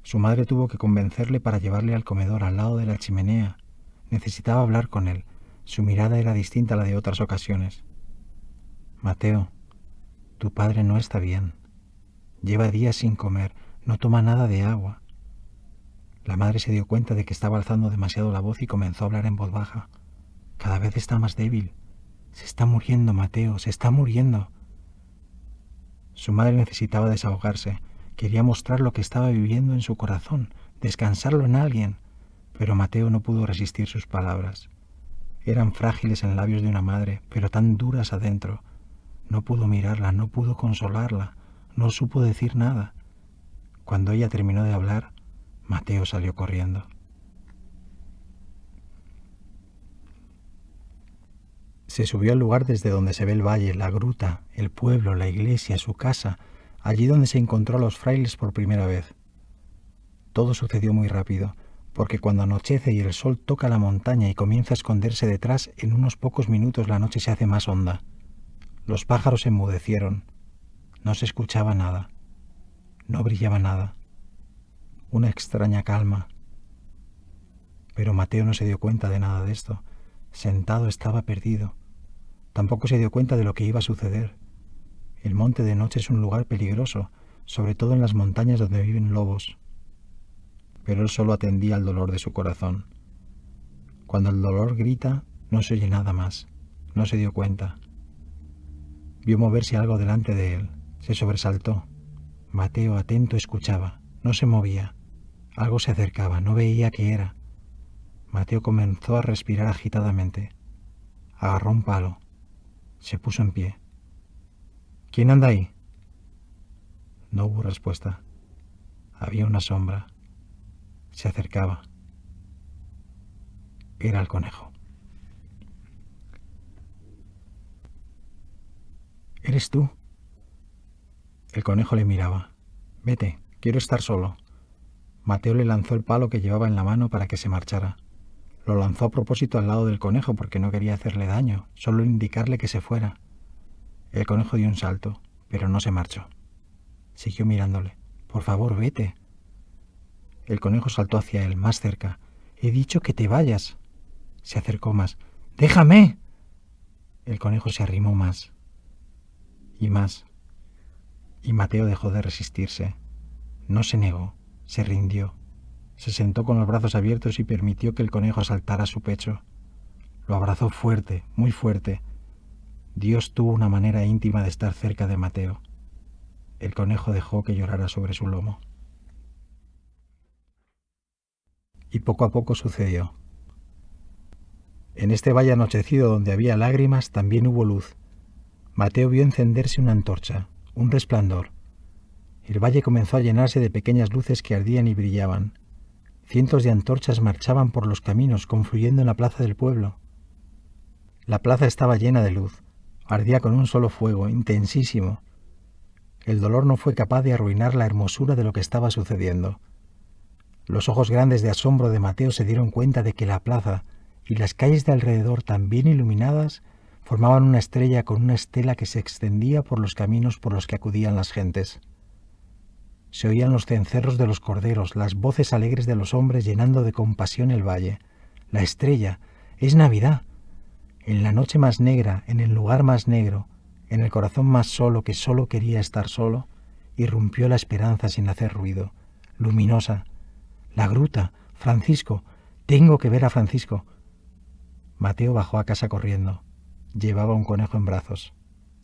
Su madre tuvo que convencerle para llevarle al comedor al lado de la chimenea. Necesitaba hablar con él. Su mirada era distinta a la de otras ocasiones. Mateo, tu padre no está bien. Lleva días sin comer, no toma nada de agua. La madre se dio cuenta de que estaba alzando demasiado la voz y comenzó a hablar en voz baja. Cada vez está más débil. Se está muriendo, Mateo, se está muriendo. Su madre necesitaba desahogarse. Quería mostrar lo que estaba viviendo en su corazón, descansarlo en alguien. Pero Mateo no pudo resistir sus palabras. Eran frágiles en labios de una madre, pero tan duras adentro. No pudo mirarla, no pudo consolarla, no supo decir nada. Cuando ella terminó de hablar, Mateo salió corriendo. Se subió al lugar desde donde se ve el valle, la gruta, el pueblo, la iglesia, su casa, allí donde se encontró a los frailes por primera vez. Todo sucedió muy rápido, porque cuando anochece y el sol toca la montaña y comienza a esconderse detrás, en unos pocos minutos la noche se hace más honda. Los pájaros enmudecieron. No se escuchaba nada. No brillaba nada. Una extraña calma. Pero Mateo no se dio cuenta de nada de esto. Sentado estaba perdido. Tampoco se dio cuenta de lo que iba a suceder. El monte de noche es un lugar peligroso, sobre todo en las montañas donde viven lobos. Pero él solo atendía al dolor de su corazón. Cuando el dolor grita, no se oye nada más. No se dio cuenta. Vio moverse algo delante de él. Se sobresaltó. Mateo, atento, escuchaba. No se movía. Algo se acercaba. No veía qué era. Mateo comenzó a respirar agitadamente. Agarró un palo. Se puso en pie. ¿Quién anda ahí? No hubo respuesta. Había una sombra. Se acercaba. Era el conejo. ¿Eres tú? El conejo le miraba. Vete, quiero estar solo. Mateo le lanzó el palo que llevaba en la mano para que se marchara. Lo lanzó a propósito al lado del conejo porque no quería hacerle daño, solo indicarle que se fuera. El conejo dio un salto, pero no se marchó. Siguió mirándole. Por favor, vete. El conejo saltó hacia él, más cerca. He dicho que te vayas. Se acercó más. ¡Déjame! El conejo se arrimó más. Y más. Y Mateo dejó de resistirse. No se negó, se rindió. Se sentó con los brazos abiertos y permitió que el conejo saltara a su pecho. Lo abrazó fuerte, muy fuerte. Dios tuvo una manera íntima de estar cerca de Mateo. El conejo dejó que llorara sobre su lomo. Y poco a poco sucedió. En este valle anochecido donde había lágrimas también hubo luz. Mateo vio encenderse una antorcha, un resplandor. El valle comenzó a llenarse de pequeñas luces que ardían y brillaban. Cientos de antorchas marchaban por los caminos, confluyendo en la plaza del pueblo. La plaza estaba llena de luz. Ardía con un solo fuego, intensísimo. El dolor no fue capaz de arruinar la hermosura de lo que estaba sucediendo. Los ojos grandes de asombro de Mateo se dieron cuenta de que la plaza y las calles de alrededor, tan bien iluminadas, formaban una estrella con una estela que se extendía por los caminos por los que acudían las gentes. Se oían los cencerros de los corderos, las voces alegres de los hombres llenando de compasión el valle. La estrella, es Navidad. En la noche más negra, en el lugar más negro, en el corazón más solo que solo quería estar solo, irrumpió la esperanza sin hacer ruido, luminosa. La gruta, Francisco, tengo que ver a Francisco. Mateo bajó a casa corriendo. Llevaba un conejo en brazos.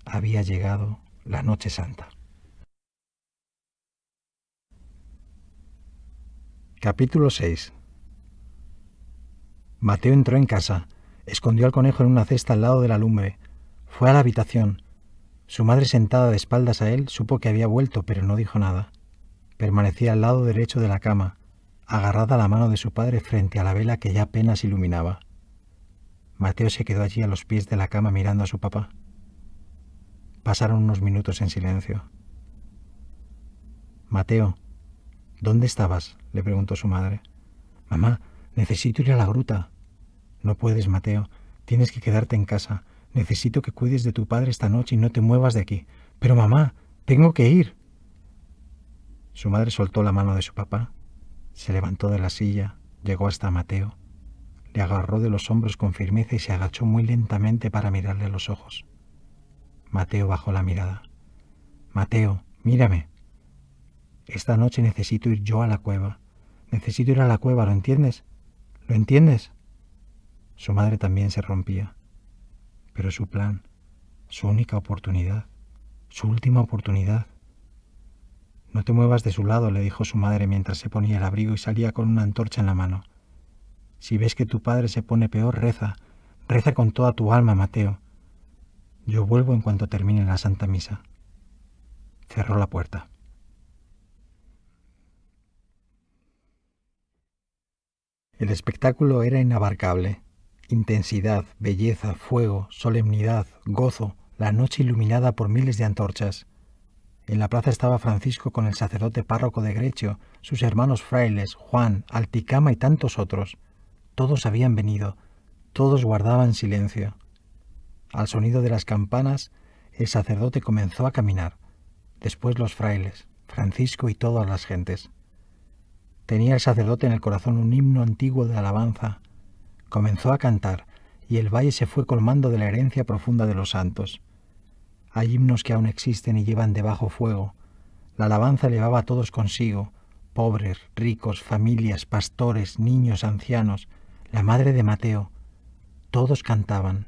Había llegado la Noche Santa. Capítulo 6. Mateo entró en casa. Escondió al conejo en una cesta al lado de la lumbre. Fue a la habitación. Su madre, sentada de espaldas a él, supo que había vuelto, pero no dijo nada. Permanecía al lado derecho de la cama, agarrada a la mano de su padre frente a la vela que ya apenas iluminaba. Mateo se quedó allí a los pies de la cama mirando a su papá. Pasaron unos minutos en silencio. Mateo, ¿dónde estabas?, le preguntó su madre. Mamá, necesito ir a la gruta. No puedes, Mateo. Tienes que quedarte en casa. Necesito que cuides de tu padre esta noche y no te muevas de aquí. Pero mamá, tengo que ir. Su madre soltó la mano de su papá, se levantó de la silla, llegó hasta Mateo, le agarró de los hombros con firmeza y se agachó muy lentamente para mirarle a los ojos. Mateo bajó la mirada. Mateo, mírame. Esta noche necesito ir yo a la cueva. Necesito ir a la cueva, ¿lo entiendes? ¿Lo entiendes? Su madre también se rompía. Pero su plan, su única oportunidad, su última oportunidad. No te muevas de su lado, le dijo su madre mientras se ponía el abrigo y salía con una antorcha en la mano. Si ves que tu padre se pone peor, reza. Reza con toda tu alma, Mateo. Yo vuelvo en cuanto termine la Santa Misa. Cerró la puerta. El espectáculo era inabarcable. Intensidad, belleza, fuego, solemnidad, gozo, la noche iluminada por miles de antorchas. En la plaza estaba Francisco con el sacerdote párroco de Grecho, sus hermanos frailes, Juan, Alticama y tantos otros. Todos habían venido, todos guardaban silencio. Al sonido de las campanas, el sacerdote comenzó a caminar, después los frailes, Francisco y todas las gentes. Tenía el sacerdote en el corazón un himno antiguo de alabanza. Comenzó a cantar, y el valle se fue colmando de la herencia profunda de los santos. Hay himnos que aún existen y llevan debajo fuego. La alabanza llevaba a todos consigo, pobres, ricos, familias, pastores, niños, ancianos, la madre de Mateo. Todos cantaban.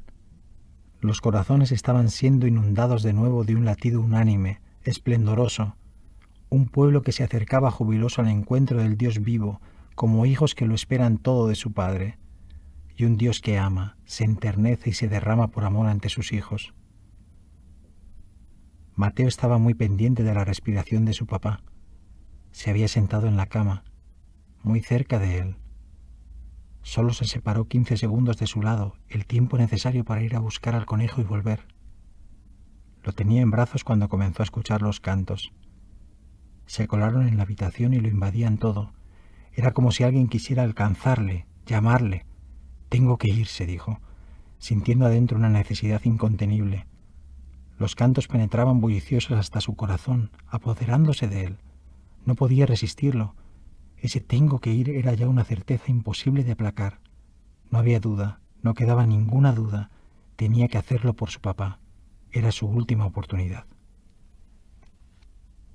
Los corazones estaban siendo inundados de nuevo de un latido unánime, esplendoroso. Un pueblo que se acercaba jubiloso al encuentro del Dios vivo, como hijos que lo esperan todo de su Padre. Y un Dios que ama, se enternece y se derrama por amor ante sus hijos. Mateo estaba muy pendiente de la respiración de su papá. Se había sentado en la cama, muy cerca de él. Solo se separó 15 segundos de su lado, el tiempo necesario para ir a buscar al conejo y volver. Lo tenía en brazos cuando comenzó a escuchar los cantos. Se colaron en la habitación y lo invadían todo. Era como si alguien quisiera alcanzarle, llamarle. «Tengo que ir», se dijo, sintiendo adentro una necesidad incontenible. Los cantos penetraban bulliciosos hasta su corazón, apoderándose de él. No podía resistirlo. Ese «tengo que ir» era ya una certeza imposible de aplacar. No había duda, no quedaba ninguna duda. Tenía que hacerlo por su papá. Era su última oportunidad.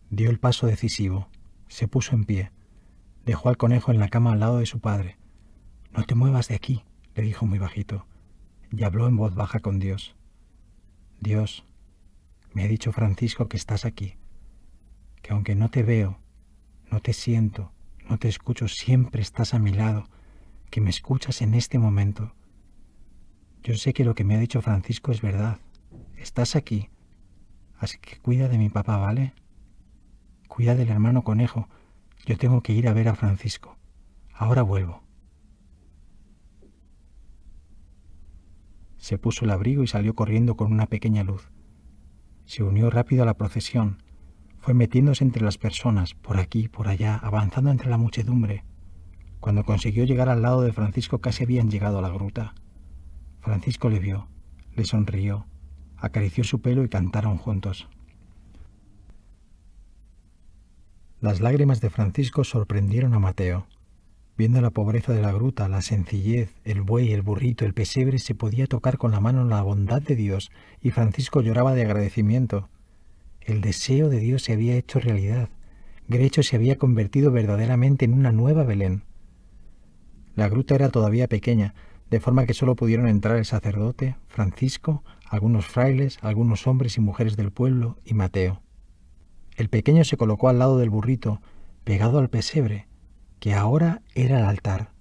Dio el paso decisivo. Se puso en pie. Dejó al conejo en la cama al lado de su padre. «No te muevas de aquí», le dijo muy bajito, y habló en voz baja con Dios. «Dios, me ha dicho Francisco que estás aquí, que aunque no te veo, no te siento, no te escucho, siempre estás a mi lado, que me escuchas en este momento. Yo sé que lo que me ha dicho Francisco es verdad. Estás aquí, así que cuida de mi papá, ¿vale? Cuida del hermano conejo. Yo tengo que ir a ver a Francisco. Ahora vuelvo». Se puso el abrigo y salió corriendo con una pequeña luz. Se unió rápido a la procesión. Fue metiéndose entre las personas, por aquí, por allá, avanzando entre la muchedumbre. Cuando consiguió llegar al lado de Francisco, casi habían llegado a la gruta. Francisco le vio, le sonrió, acarició su pelo y cantaron juntos. Las lágrimas de Francisco sorprendieron a Mateo. Viendo la pobreza de la gruta, la sencillez, el buey, el burrito, el pesebre, se podía tocar con la mano la bondad de Dios, y Francisco lloraba de agradecimiento. El deseo de Dios se había hecho realidad. Grecho se había convertido verdaderamente en una nueva Belén. La gruta era todavía pequeña, de forma que solo pudieron entrar el sacerdote, Francisco, algunos frailes, algunos hombres y mujeres del pueblo y Mateo. El pequeño se colocó al lado del burrito, pegado al pesebre, que ahora era el altar,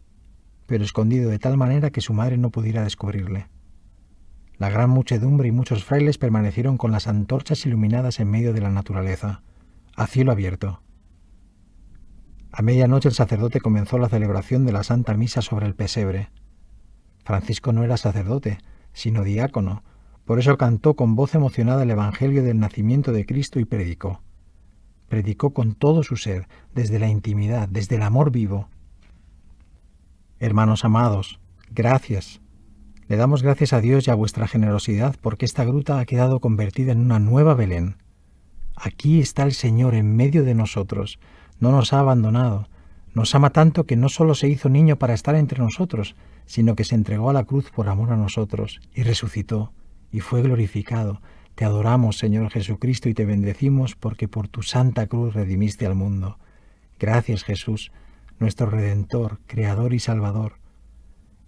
pero escondido de tal manera que su madre no pudiera descubrirle. La gran muchedumbre y muchos frailes permanecieron con las antorchas iluminadas en medio de la naturaleza, a cielo abierto. A medianoche el sacerdote comenzó la celebración de la Santa Misa sobre el pesebre. Francisco no era sacerdote, sino diácono, por eso cantó con voz emocionada el Evangelio del nacimiento de Cristo y predicó. Predicó con todo su ser, desde la intimidad, desde el amor vivo. Hermanos amados, gracias, Le damos gracias a Dios y a vuestra generosidad porque esta gruta ha quedado convertida en una nueva Belén. Aquí está el Señor en medio de nosotros, no nos ha abandonado, nos ama tanto que no solo se hizo niño para estar entre nosotros, sino que se entregó a la cruz por amor a nosotros, y resucitó, y fue glorificado. Te adoramos, Señor Jesucristo, y te bendecimos porque por tu santa cruz redimiste al mundo. Gracias, Jesús, nuestro Redentor, Creador y Salvador.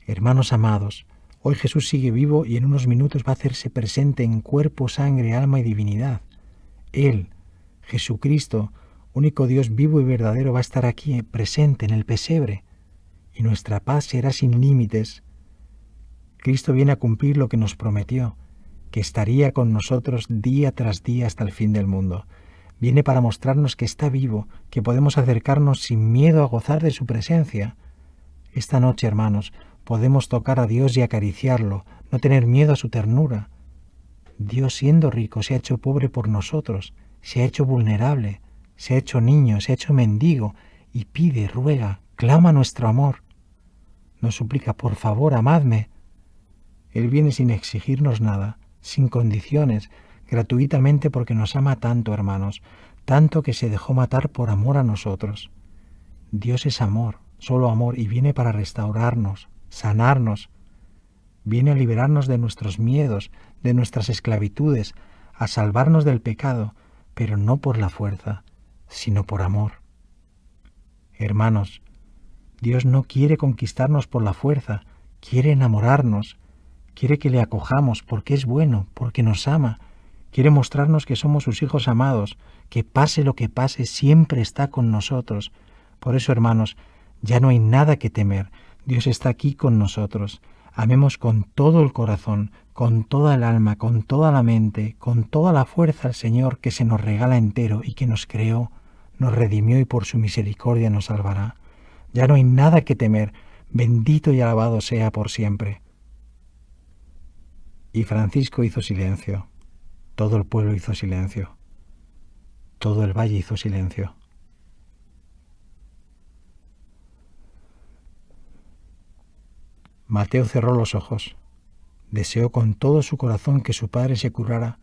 Hermanos amados, hoy Jesús sigue vivo y en unos minutos va a hacerse presente en cuerpo, sangre, alma y divinidad. Él, Jesucristo, único Dios vivo y verdadero, va a estar aquí presente en el pesebre, y nuestra paz será sin límites. Cristo viene a cumplir lo que nos prometió, que estaría con nosotros día tras día hasta el fin del mundo. Viene para mostrarnos que está vivo, que podemos acercarnos sin miedo a gozar de su presencia. Esta noche, hermanos, podemos tocar a Dios y acariciarlo, no tener miedo a su ternura. Dios, siendo rico, se ha hecho pobre por nosotros, se ha hecho vulnerable, se ha hecho niño, se ha hecho mendigo, y pide, ruega, clama nuestro amor. Nos suplica, por favor, amadme. Él viene sin exigirnos nada, sin condiciones, gratuitamente porque nos ama tanto, hermanos, tanto que se dejó matar por amor a nosotros. Dios es amor, solo amor, y viene para restaurarnos, sanarnos. Viene a liberarnos de nuestros miedos, de nuestras esclavitudes, a salvarnos del pecado, pero no por la fuerza, sino por amor. Hermanos, Dios no quiere conquistarnos por la fuerza, quiere enamorarnos, quiere que le acojamos porque es bueno, porque nos ama, quiere mostrarnos que somos sus hijos amados, que pase lo que pase, siempre está con nosotros. Por eso, hermanos, ya no hay nada que temer, Dios está aquí con nosotros. Amemos con todo el corazón, con toda el alma, con toda la mente, con toda la fuerza al Señor que se nos regala entero y que nos creó, nos redimió y por su misericordia nos salvará. Ya no hay nada que temer, bendito y alabado sea por siempre. Y Francisco hizo silencio, todo el pueblo hizo silencio, todo el valle hizo silencio. Mateo cerró los ojos. Deseó con todo su corazón que su padre se curara,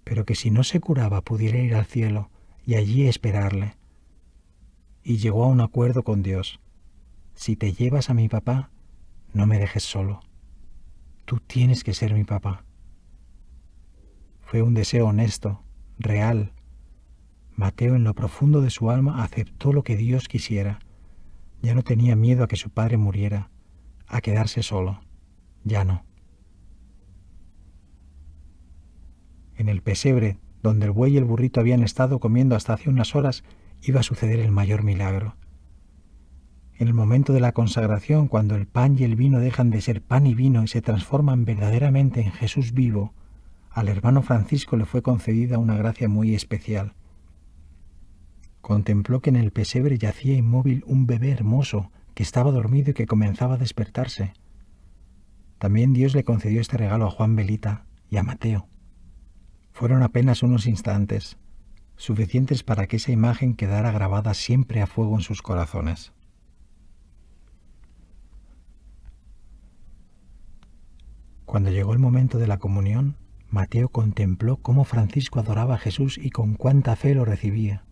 pero que si no se curaba pudiera ir al cielo y allí esperarle. Y llegó a un acuerdo con Dios. Si te llevas a mi papá, no me dejes solo. Tú tienes que ser mi papá. Fue un deseo honesto, real. Mateo, en lo profundo de su alma, aceptó lo que Dios quisiera. Ya no tenía miedo a que su padre muriera, a quedarse solo. Ya no. En el pesebre, donde el buey y el burrito habían estado comiendo hasta hace unas horas, iba a suceder el mayor milagro. En el momento de la consagración, cuando el pan y el vino dejan de ser pan y vino y se transforman verdaderamente en Jesús vivo, al hermano Francisco le fue concedida una gracia muy especial. Contempló que en el pesebre yacía inmóvil un bebé hermoso que estaba dormido y que comenzaba a despertarse. También Dios le concedió este regalo a Juan Belita y a Mateo. Fueron apenas unos instantes, suficientes para que esa imagen quedara grabada siempre a fuego en sus corazones. Cuando llegó el momento de la comunión, Mateo contempló cómo Francisco adoraba a Jesús y con cuánta fe lo recibía.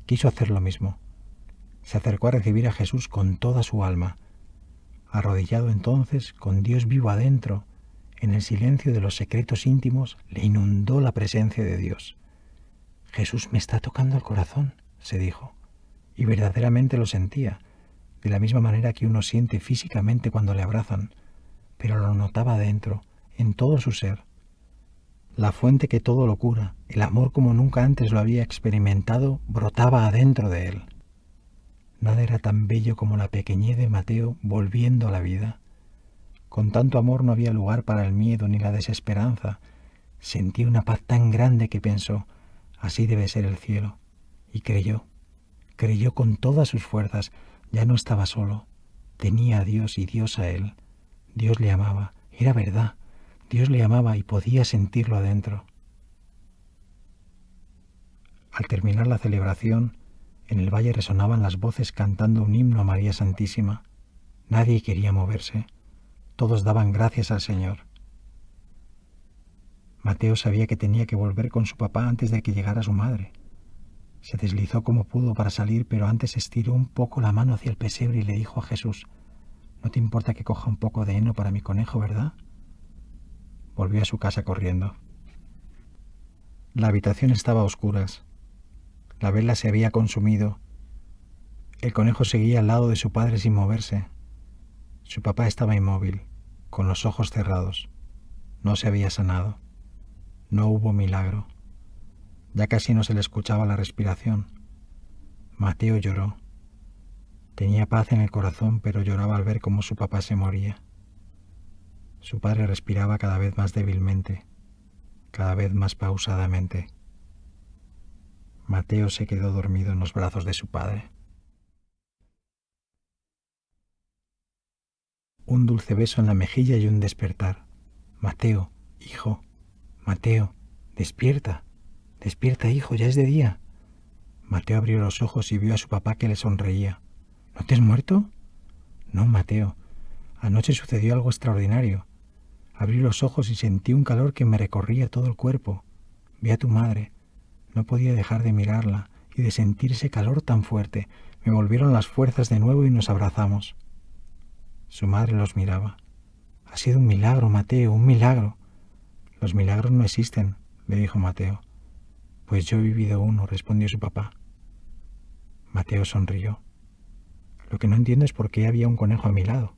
Quiso hacer lo mismo. Se acercó a recibir a Jesús con toda su alma. Arrodillado entonces, con Dios vivo adentro, en el silencio de los secretos íntimos, le inundó la presencia de Dios. Jesús me está tocando el corazón, se dijo, y verdaderamente lo sentía, de la misma manera que uno siente físicamente cuando le abrazan, pero lo notaba dentro, en todo su ser. La fuente que todo lo cura, el amor como nunca antes lo había experimentado, brotaba adentro de él. Nada era tan bello como la pequeñez de Mateo volviendo a la vida. Con tanto amor no había lugar para el miedo ni la desesperanza. Sentí una paz tan grande que pensó, así debe ser el cielo. Y creyó con todas sus fuerzas, ya no estaba solo. Tenía a Dios y Dios a él. Dios le amaba, era verdad. Dios le amaba y podía sentirlo adentro. Al terminar la celebración, en el valle resonaban las voces cantando un himno a María Santísima. Nadie quería moverse. Todos daban gracias al Señor. Mateo sabía que tenía que volver con su papá antes de que llegara su madre. Se deslizó como pudo para salir, pero antes estiró un poco la mano hacia el pesebre y le dijo a Jesús: «No te importa que coja un poco de heno para mi conejo, ¿verdad?». Volvió a su casa corriendo. La habitación estaba a oscuras. La vela se había consumido. El conejo seguía al lado de su padre sin moverse. Su papá estaba inmóvil, con los ojos cerrados. No se había sanado. No hubo milagro. Ya casi no se le escuchaba la respiración. Mateo lloró. Tenía paz en el corazón, pero lloraba al ver cómo su papá se moría. Su padre respiraba cada vez más débilmente, cada vez más pausadamente. Mateo se quedó dormido en los brazos de su padre. Un dulce beso en la mejilla y un despertar. «Mateo, hijo, Mateo, despierta, despierta, hijo, ya es de día». Mateo abrió los ojos y vio a su papá que le sonreía. «¿No te has muerto?». «No, Mateo, anoche sucedió algo extraordinario. Abrí los ojos y sentí un calor que me recorría todo el cuerpo. Vi a tu madre. No podía dejar de mirarla y de sentir ese calor tan fuerte. Me volvieron las fuerzas de nuevo y nos abrazamos». Su madre los miraba. «Ha sido un milagro, Mateo, un milagro». «Los milagros no existen», le dijo Mateo. «Pues yo he vivido uno», respondió su papá. Mateo sonrió. «Lo que no entiendo es por qué había un conejo a mi lado».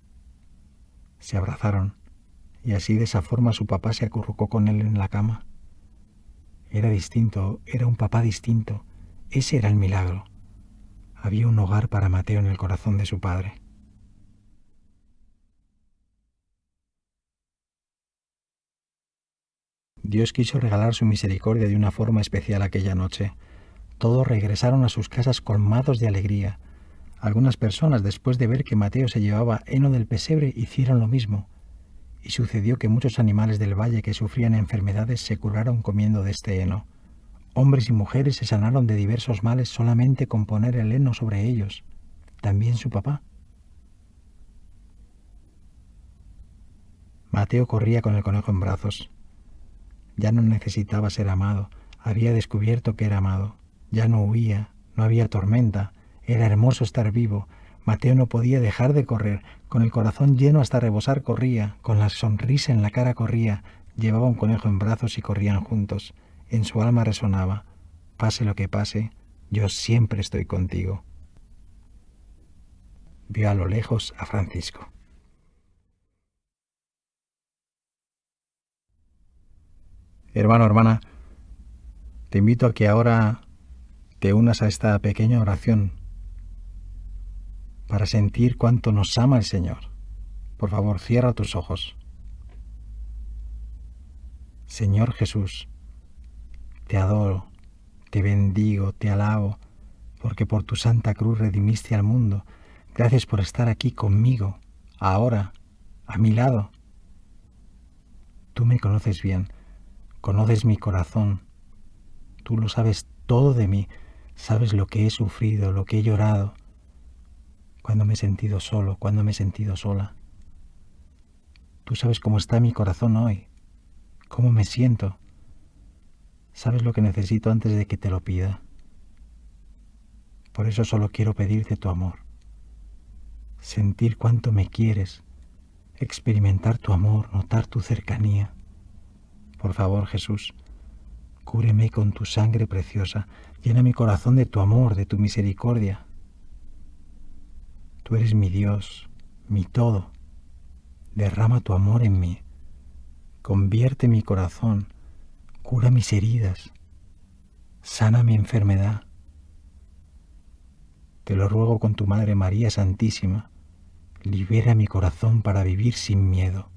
Se abrazaron, y así de esa forma su papá se acurrucó con él en la cama. Era distinto, era un papá distinto. Ese era el milagro. Había un hogar para Mateo en el corazón de su padre. Dios quiso regalar su misericordia de una forma especial aquella noche. Todos regresaron a sus casas colmados de alegría. Algunas personas, después de ver que Mateo se llevaba heno del pesebre, hicieron lo mismo. Y sucedió que muchos animales del valle que sufrían enfermedades se curaron comiendo de este heno. Hombres y mujeres se sanaron de diversos males solamente con poner el heno sobre ellos. También su papá. Mateo corría con el conejo en brazos. Ya no necesitaba ser amado. Había descubierto que era amado. Ya no huía, no había tormenta. Era hermoso estar vivo. Mateo no podía dejar de correr. Con el corazón lleno hasta rebosar corría. Con la sonrisa en la cara corría. Llevaba un conejo en brazos y corrían juntos. En su alma resonaba: «Pase lo que pase, yo siempre estoy contigo». Vio a lo lejos a Francisco. Hermano, hermana, te invito a que ahora te unas a esta pequeña oración para sentir cuánto nos ama el Señor. Por favor, cierra tus ojos. Señor Jesús, te adoro, te bendigo, te alabo, porque por tu santa cruz redimiste al mundo. Gracias por estar aquí conmigo, ahora, a mi lado. Tú me conoces bien, conoces mi corazón. Tú lo sabes todo de mí, sabes lo que he sufrido, lo que he llorado, cuando me he sentido solo, cuando me he sentido sola. Tú sabes cómo está mi corazón hoy, cómo me siento. Sabes lo que necesito antes de que te lo pida. Por eso solo quiero pedirte tu amor, sentir cuánto me quieres, experimentar tu amor, notar tu cercanía. Por favor, Jesús, cúbreme con tu sangre preciosa, llena mi corazón de tu amor, de tu misericordia. Tú eres mi Dios, mi todo. Derrama tu amor en mí, convierte mi corazón, cura mis heridas, sana mi enfermedad. Te lo ruego con tu Madre María Santísima, libera mi corazón para vivir sin miedo.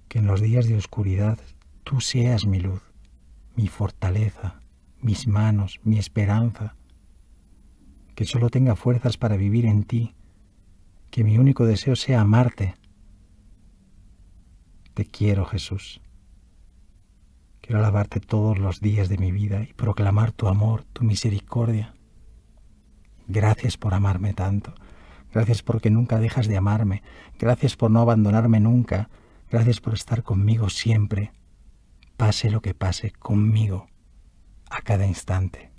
Que en los días de oscuridad tú seas mi luz, mi fortaleza, mis manos, mi esperanza. Que solo tenga fuerzas para vivir en ti, que mi único deseo sea amarte. Te quiero, Jesús. Quiero alabarte todos los días de mi vida y proclamar tu amor, tu misericordia. Gracias por amarme tanto. Gracias porque nunca dejas de amarme. Gracias por no abandonarme nunca. Gracias por estar conmigo siempre. Pase lo que pase, conmigo, a cada instante.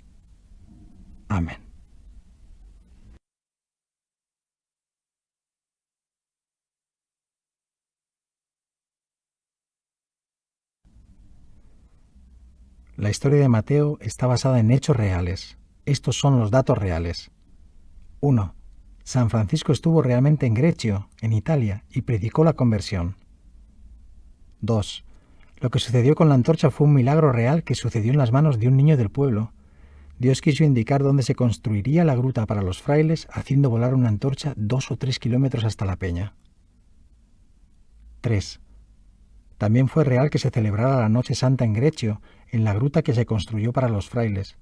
Amén. La historia de Mateo está basada en hechos reales. Estos son los datos reales. 1. San Francisco estuvo realmente en Greccio, en Italia, y predicó la conversión. 2. Lo que sucedió con la antorcha fue un milagro real que sucedió en las manos de un niño del pueblo. Dios quiso indicar dónde se construiría la gruta para los frailes, haciendo volar una antorcha 2 o 3 kilómetros hasta la peña. 3. También fue real que se celebrara la Noche Santa en Greccio, en la gruta que se construyó para los frailes.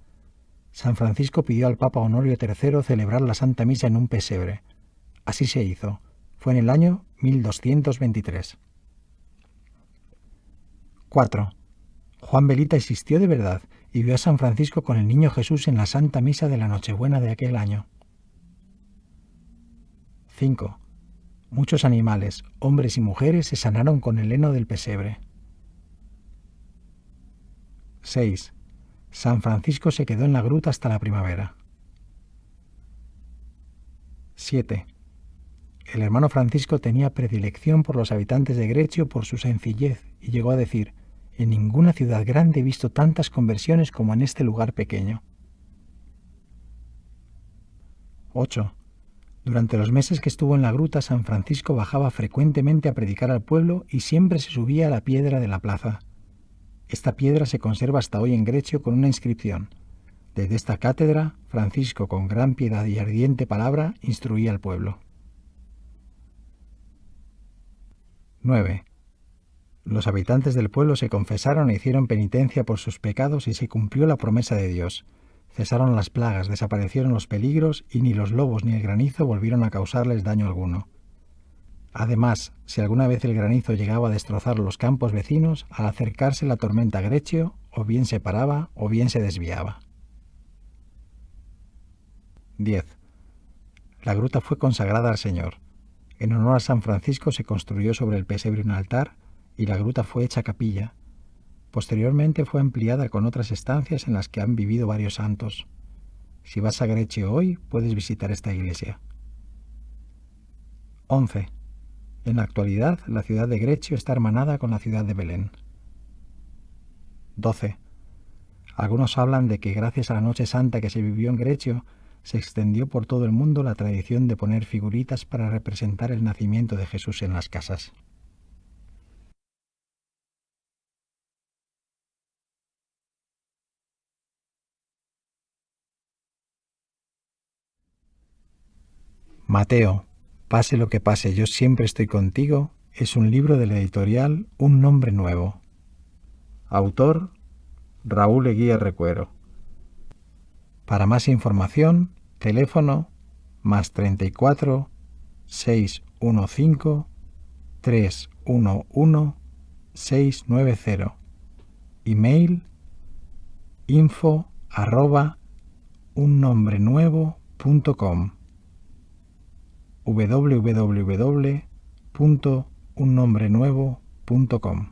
San Francisco pidió al Papa Honorio III celebrar la Santa Misa en un pesebre. Así se hizo. Fue en el año 1223. 4. Juan Belita existió de verdad y vio a San Francisco con el Niño Jesús en la Santa Misa de la Nochebuena de aquel año. 5. Muchos animales, hombres y mujeres, se sanaron con el heno del pesebre. 6. San Francisco se quedó en la gruta hasta la primavera. 7. El hermano Francisco tenía predilección por los habitantes de Greccio por su sencillez y llegó a decir: en ninguna ciudad grande he visto tantas conversiones como en este lugar pequeño. 8. Durante los meses que estuvo en la gruta, San Francisco bajaba frecuentemente a predicar al pueblo y siempre se subía a la piedra de la plaza. Esta piedra se conserva hasta hoy en Greccio con una inscripción: desde esta cátedra, Francisco, con gran piedad y ardiente palabra, instruía al pueblo. 9. Los habitantes del pueblo se confesaron e hicieron penitencia por sus pecados y se cumplió la promesa de Dios. Cesaron las plagas, desaparecieron los peligros y ni los lobos ni el granizo volvieron a causarles daño alguno. Además, si alguna vez el granizo llegaba a destrozar los campos vecinos, al acercarse la tormenta a Greccio, o bien se paraba o bien se desviaba. 10. La gruta fue consagrada al Señor. En honor a San Francisco se construyó sobre el pesebre un altar y la gruta fue hecha capilla. Posteriormente fue ampliada con otras estancias en las que han vivido varios santos. Si vas a Greccio hoy, puedes visitar esta iglesia. 11. En la actualidad, la ciudad de Greccio está hermanada con la ciudad de Belén. 12. Algunos hablan de que gracias a la Noche Santa que se vivió en Greccio, se extendió por todo el mundo la tradición de poner figuritas para representar el nacimiento de Jesús en las casas. Mateo, pase lo que pase, yo siempre estoy contigo, es un libro de la editorial Un Nombre Nuevo. Autor, Raúl Eguía Recuero. Para más información, teléfono +34 615 311 690. Email info@unnombrenuevo.com. www.unnombrenuevo.com.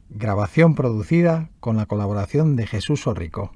Grabación producida con la colaboración de Jesús Orrico.